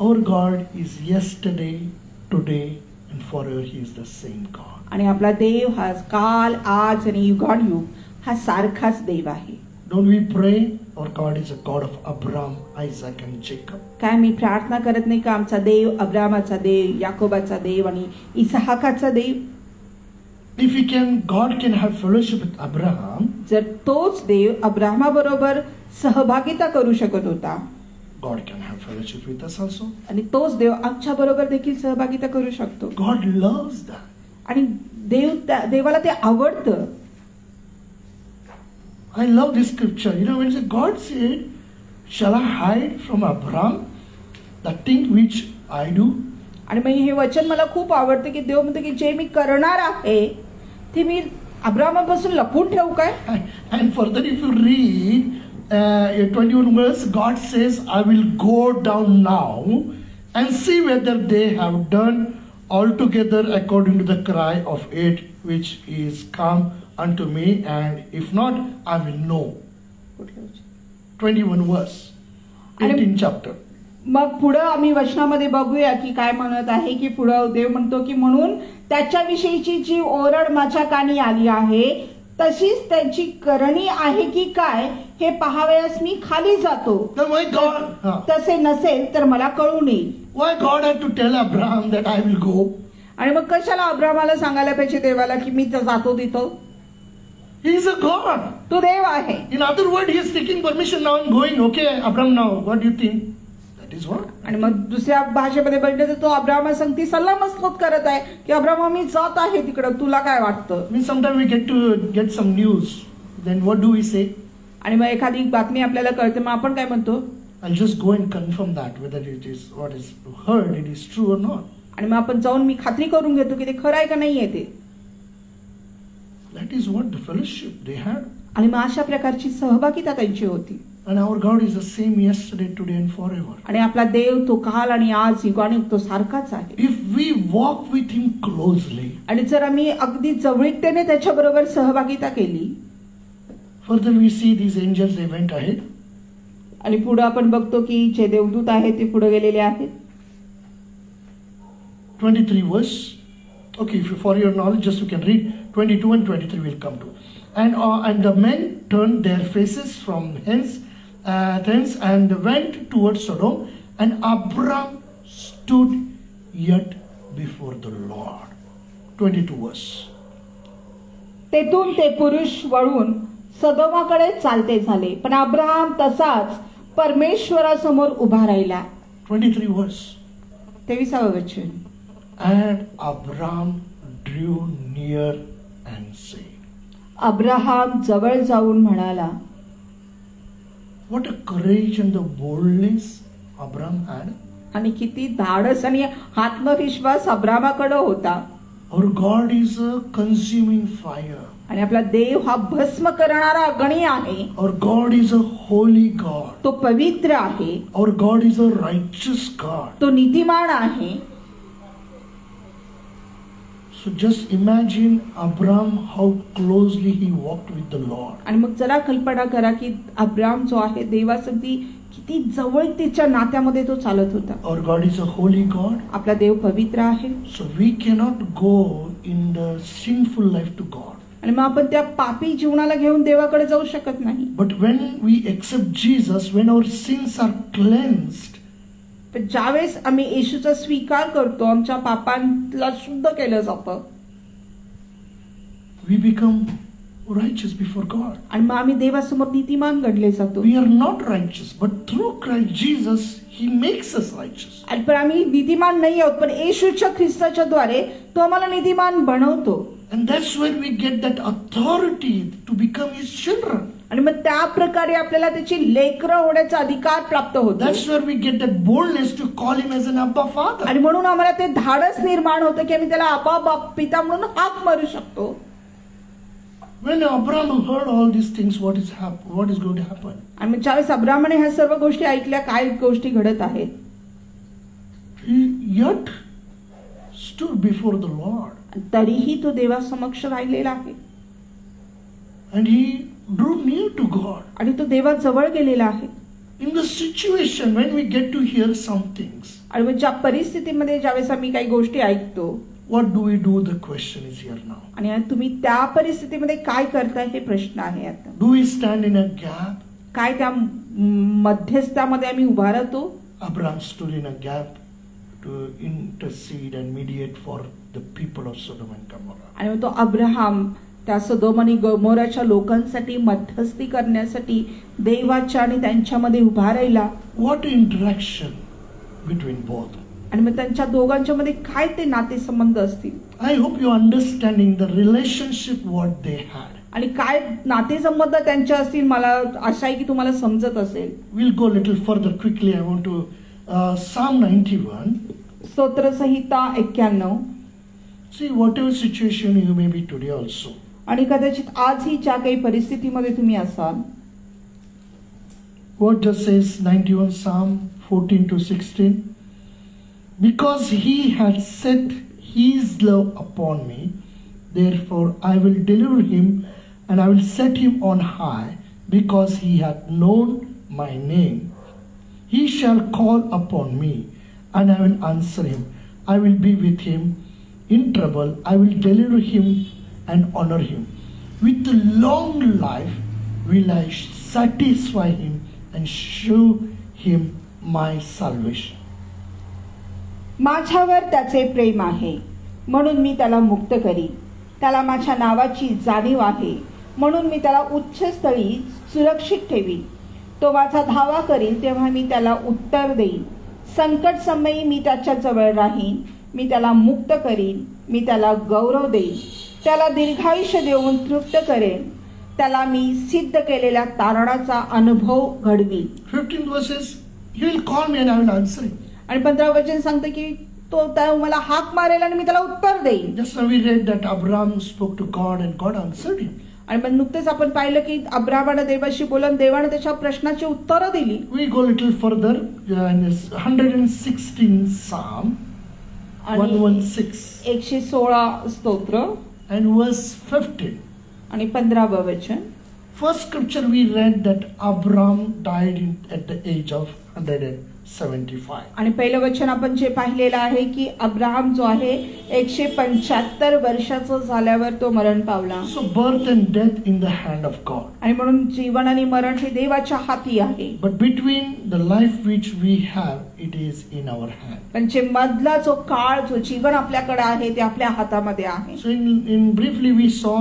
our God is yesterday, today and forever. He is the same God. आणि आपला देव हा काल, आज आणि युगानुयुग हा सारखाच देव आहे. Don't we pray? Our God is a God of Abraham, Isaac and Jacob. काय मी प्रार्थना करत नाही का आमचा देव अब्रामाचा देव, याकोबाचा देव आणि इसाहाकाचा देव. If God can have fellowship with Abraham, जर तोच देव अब्रामाबरोबर सहभागिता करू शकत होता, God can have fellowship with us also. आणि तोच देव आमच्या बरोबर देखील सहभागिता करू शकतो. God loves that. आणि देवाला ते आवडतं. I love this scripture. When God said, shall I hide from Abraham the thing which I do? आणि मग हे वचन मला खूप आवडतं की देव म्हणतो की जे मी करणार आहे ते मी अब्रामापासून लपवून ठेवू काय. And further if you read 21 verse, God says, I will go down now and see whether they have done altogether according to the cry of it which is come unto me, and if not, I will know. 21 verse, 18th chapter. मग पुढं आम्ही वचनामध्ये बघूया की काय म्हणत आहे की पुढं देव म्हणतो की म्हणून त्याच्याविषयीची जी ओरड माझ्या कानी आली आहे तशीच त्यांची करणी आहे की काय हे पाहावयास मी खाली जातो. Then why God? तसे नसेल तर मला कळून येईल. Why God had to tell Abraham that I will go? आणि मग कशाला अब्रामाला सांगायला पाहिजे देवाला की मी जातो तिथं. He is a God. तो देव आहे. In other words, he is taking permission now and going. Okay, Abraham, now what do you think? That is what. आणि मग दुसऱ्या भाषेमध्ये म्हणलं तर तो अब्रामा संगती सल्ला मसलत करत आहे की अब्रामा मी जात आहे तिकडं, तुला काय वाटतं. I mean, sometimes we get some news. Then what do we say? आणि मग एखादी बातमी आपल्याला कळते मग आपण काय म्हणतो. I'll just go and confirm that whether it is what is heard, it is true or not. आणि मग आपण जाऊन मी खात्री करून घेतो की ते खरं आहे का नाही आहे ते. That is what the fellowship they had. आणि मग अशा प्रकारची सहभागिता त्यांची होती. And our God is the same yesterday, today and forever. आणि आपला देव तो काल आणि आज युगाने तो सारखाच आहे. If we walk with Him closely, आणि जर आम्ही अगदी जवळीकतेने त्याच्याबरोबर सहभागिता केली. further we see these angels, they went ahead. आणि पुढे आपण बघतो की जे देवदूत आहेत ते पुढे गेलेले आहेत. 23 verse. Okay, if you, for your knowledge, just you can read 22 and 23 will come to. And the men turned their faces from thence and went towards Sodom, and Abram stood yet before the Lord. 22 verse. तेथून ते पुरुष वळून सदोमाकडे चालते झाले, पण अब्राहम तसाच परमेश्वरासमोर उभा राहिला. 23 verse. 23वे वचन. And Abram drew near and said. Abraham जवळ जाऊन म्हणाला. What a courage and the boldness Abram had. आणि किती धाडस आणि आत्मविश्वास अब्रामाकडे होता. Our God is a consuming fire. आणि आपला देव हा भस्म करणारा अग्नी आहे. Our God is a holy God. तो पवित्र आहे. Our God is a righteous God. तो नीतिमान आहे. So just imagine Abram how closely he walked with the Lord. आणि मग जरा कल्पना करा की अब्राम जो आहे देवासंगती किती जवळतेच्या नात्यामध्ये तो चालत होता. Our God is a holy God. आपला देव पवित्र आहे. So we cannot go in the sinful life to God. आणि मग आपण त्या पापी जीवनाला घेऊन देवाकडे जाऊ शकत नाही. But when we accept Jesus, when our sins are cleansed, पण ज्यावेळेस आम्ही येशूचा स्वीकार करतो, आमच्या पापांना शुद्ध केलं जातं, we become righteous before God. आणि मग आम्ही देवासमोर नीतिमान गणले जातो. We are not righteous, but through Christ Jesus, He makes us righteous. आणि पण आम्ही नीतिमान नाही आहोत, पण येशूच्या ख्रिस्ताच्या द्वारे तो आम्हाला नीतिमान बनवतो. And that's where we get that authority to become His children. आणि मग त्या प्रकारे आपल्याला त्याची लेकरं होण्याचा अधिकार प्राप्त होतो. That's where we get that boldness to call Him as an Abba Father. आणि म्हणून आम्हाला ते धाडस निर्माण होतं की आम्ही त्याला आबा बाप पिता म्हणून हाक मारू शकतो. When Abraham heard all these things, what is going to happen? आणि ज्यावेळेस अब्रामाने ह्या सर्व गोष्टी ऐकल्या, काय गोष्टी घडत आहेत, He yet stood before the Lord. तरीही तो देवासमक्ष राहिलेला आहे. And he drew near to God. आणि तो देवाजवळ गेलेला आहे. In the situation when we get to hear some things, आणि मग ज्या परिस्थितीमध्ये ज्यावेळेस आम्ही काही गोष्टी ऐकतो, what do we do? The question is here now. आणि तुम्ही त्या परिस्थितीमध्ये काय करताय हे प्रश्न आहे आता. Do we stand in a gap? काय त्या मध्यस्थामध्ये आम्ही उभा राहतो? Abraham stood in a gap to intercede and mediate for the people of Sodom and Gomorrah. आणि मग तो अब्राहम त्या सदोम आणि गमोराच्या लोकांसाठी मध्यस्थी करण्यासाठी देवाच्या आणि त्यांच्यामध्ये उभा राहिला. What interaction between both? आणि मग त्यांच्या दोघांच्या मध्ये काय ते नातेसंबंध असतील? I hope you understanding the relationship what they had. आणि काय नातेसंबंध त्यांच्या असतील, मला आशा आहे की तुम्हाला समजत असेल. We'll go a little further quickly. I want to Psalm 91. स्तोत्रसंहिता 91. See, whatever situation you may be today also. आणि कदाचित आजही ज्या काही परिस्थितीमध्ये तुम्ही असाल. What does says 91 Psalm 14 to 16? Because He had set His love upon me, therefore I will deliver him, and I will set him on high, because he hath known my name. He shall call upon me, and I will answer him. I will be with him in trouble. I will deliver him and honor him. With long life will I satisfy him and show him my salvation. माझ्यावर त्याचे प्रेम आहे, म्हणून मी त्याला मुक्त करीन. त्याला माझ्या नावाची जाणीव आहे, म्हणून मी त्याला उच्च स्थळी सुरक्षित ठेवीन. तो माझा धावा करीन तेव्हा मी त्याला उत्तर देईन. संकट समयी मी त्याच्या जवळ राहीन. मी त्याला मुक्त करीन. मी त्याला गौरव देईन. त्याला दीर्घायुष्य देऊन तृप्त करेन. त्याला मी सिद्ध केलेल्या तारणाचा अनुभव घडवीन. 15th verses, He will call me and I will answer him. आणि 15 वचन सांगतं की तो मला हाक मारेल आणि मी त्याला उत्तर देईन. Just now we read that Abraham spoke to God and God answered him. आणि मग नुकतेच आपण पाहिलं की अब्रामाने देवाशी बोलून देवाने त्याच्या प्रश्नाची उत्तरं दिली. We go a little further in this 116 Psalm 116 116 स्तोत्र and verse 15. आणि 15व वचन. First scripture we read that Abraham died at the age of 175. आणि पहिलं वचन आपण जे पाहिलेलं आहे की अब्राहम जो आहे 175 वर्षाचा झाल्यावर तो मरण पावला. So birth and death in the hand of God. आणि म्हणून जीवन आणि मरण हे देवाच्या हाती आहे. But between the life which we have, it is in our hand. पण जे मधला जो काळ जो जीवन आपल्याकडे आहे ते आपल्या हातामध्ये आहे. So in briefly we saw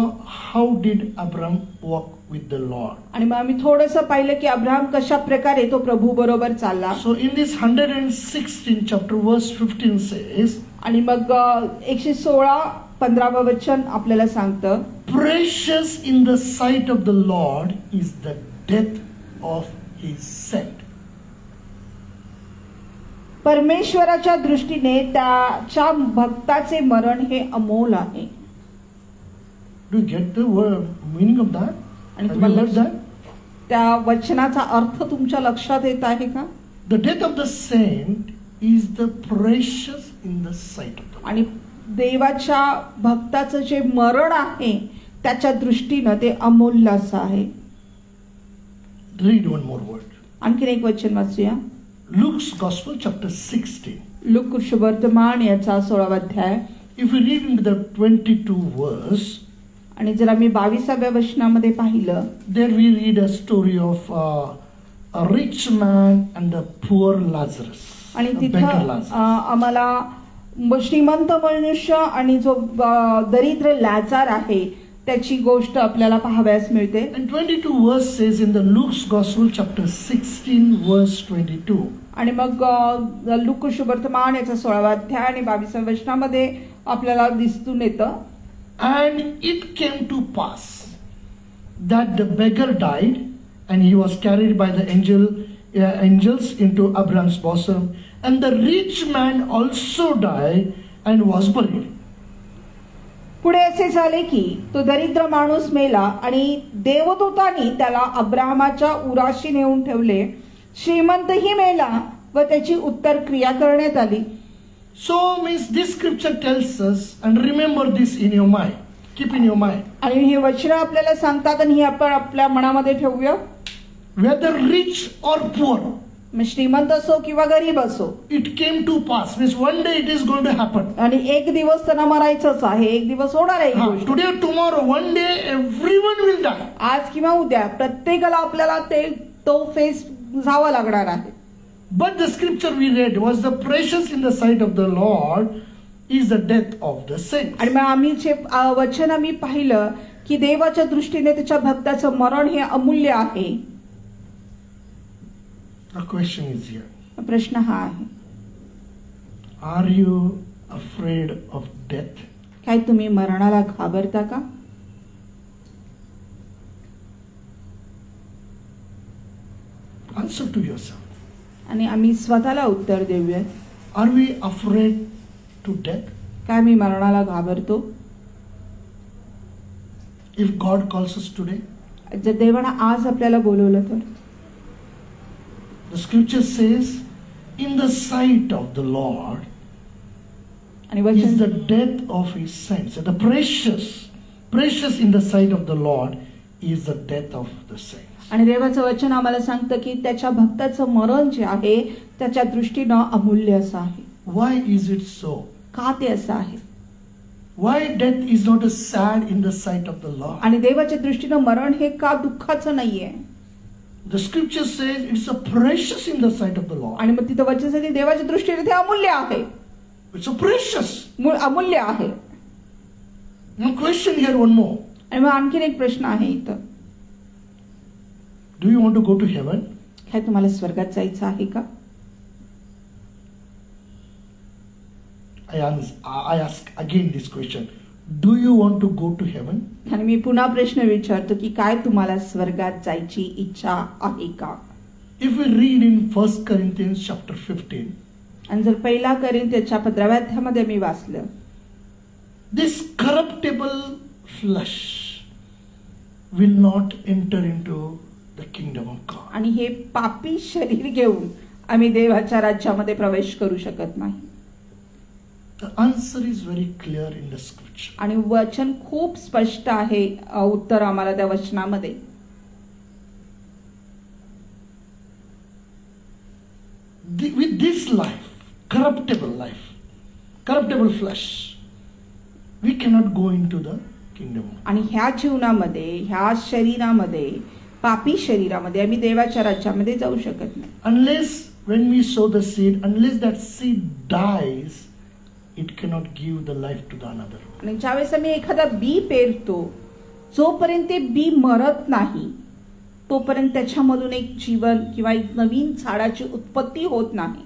how did Abraham walk with the Lord. आणि मग आम्ही थोडंसं पाहिलं की अब्राहम कशा प्रकारे तो प्रभू बरोबर चालला. So in this 116 chapter verse 15 says, आणि मग 116 15व वचन आपल्याला सांगतं, precious in the sight of the Lord is the death of his saint. परमेश्वराच्या दृष्टीने त्याच्या भक्ताचे मरण हे अमोल आहे. Do you get the meaning of that? आणि Have you तुम्हाला heard that? त्या वचनाचा अर्थ तुमच्या लक्षात येत आहे का? The death of the saint is the precious in the sight of the Lord. आणि देवाच्या भक्ताचं जे मरण आहे त्याच्या दृष्टीनं ते अमूल्य असं आहे. Read one more word. आणखीन एक वचन वाचूया. Luke's Gospel chapter 16. लूक शुभवर्तमान याचा 16वा अध्याय. If we read into the 22 verse, आणि जर आम्ही 22व्या वचनामध्ये पाहिलं, there we read a story of a rich man and a poor Lazarus. आणि a तिथं beggar Lazarus. आम्हाला श्रीमंत मनुष्य आणि जो दरिद्र लाजार आहे त्याची गोष्ट आपल्याला पाहावयास मिळते. And 22 verse says in the Luke's Gospel chapter 16 verse 22. आणि मग लूक शुभवर्तमान याचा 16वा अध्याय आणि 22व्या वचनामध्ये आपल्याला दिसून येतं. And it came to pass that the beggar died, and he was carried by the angels into Abraham's bosom, and the rich man also died and was buried. पुढे असे झाले की तो दरिद्र माणूस मेला आणि देवदूतांनी त्याला अब्राहमाच्या उराशी नेऊन ठेवले. श्रीमंतही मेला व त्याची उत्तर क्रिया करण्यात आली. So means this scripture tells us, and remember this in your mind. Keep in your mind. आणि हे वचन आपल्याला सांगतात आणि हे आपण आपल्या मनामध्ये ठेवूया. Whether rich or poor, मग श्रीमंत असो किंवा गरीब असो, it came to pass. Means one day it is going to happen. आणि एक दिवस त्यांना मरायचंच आहे. एक दिवस होणार आहे. Today or tomorrow, one day everyone will die. आज किंवा उद्या प्रत्येकाला आपल्याला तो फेस जावं लागणार आहे. But the scripture we read was the precious in the sight of the Lord is the death of the saints. आणि मग आम्ही जे वचन आम्ही पाहिलं की देवाच्या दृष्टीने त्याच्या भक्ताचं मरण हे अमूल्य आहे. The question is here. प्रश्न हा आहे, Are you afraid of death? काय तुम्ही मरणाला घाबरता का? Answer to yourself. आणि आम्ही स्वतःला उत्तर देऊया. Are we afraid to death? काय मी मरणाला घाबरतो? If God calls us today, जर देवानं आज आपल्याला बोलवलं तर? the scripture says, in the sight of the Lord आणि is वचन the death of his saints. The precious in the sight of the Lord is the death of the saints. आणि देवाचं वचन आम्हाला सांगतं की त्याच्या भक्ताचं मरण जे आहे त्याच्या दृष्टीनं अमूल्य असं आहे. Why is it so? का ते असं आहे? Why death is not a sad in the sight of the Lord? आणि देवाच्या दृष्टीनं मरण हे का दुःखाचं नाहीये? The scripture says it's a precious in the sight of the Lord. आणि मग तिथं वचन सांगते देवाच्या दृष्टीने ते अमूल्य आहे. It's a precious. अमूल्य आहे. Now question here one more. आणि मग आणखीन एक प्रश्न आहे इथं. Do you want to go to heaven? काय तुम्हाला स्वर्गात जायचं आहे का? I ask again this question. Do you want to go to heaven? आणि मी पुन्हा प्रश्न विचारतो की काय तुम्हाला स्वर्गात जायची इच्छा आहे का? If we read in 1 Corinthians chapter 15, आणि जर पहिला कोरिंथीच्या 15व्या अध्यायामध्ये मी वाचलं, this corruptible flesh will not enter into the kingdom of God. आणि हे पापी शरीर घेऊन आम्ही देवाच्या राज्यामध्ये प्रवेश करू शकत नाही. The answer is very clear in the scripture. आणि वचन खूप स्पष्ट आहे, उत्तर आम्हाला त्या वचनामध्ये. With this life, corruptible flesh, we cannot go into the kingdom. आणि ह्या जीवनामध्ये, ह्या शरीरामध्ये, पापी शरीरामध्ये आम्ही देवाच्या राज्यामध्ये जाऊ शकत नाही. Unless when we sow the seed, unless that seed dies, it cannot give the life to the another. आणि ज्यावेळेस आम्ही एखादा बी पेरतो, जोपर्यंत ते बी मरत नाही तोपर्यंत त्याच्यामधून एक जीवन किंवा एक नवीन झाडाची उत्पत्ती होत नाही.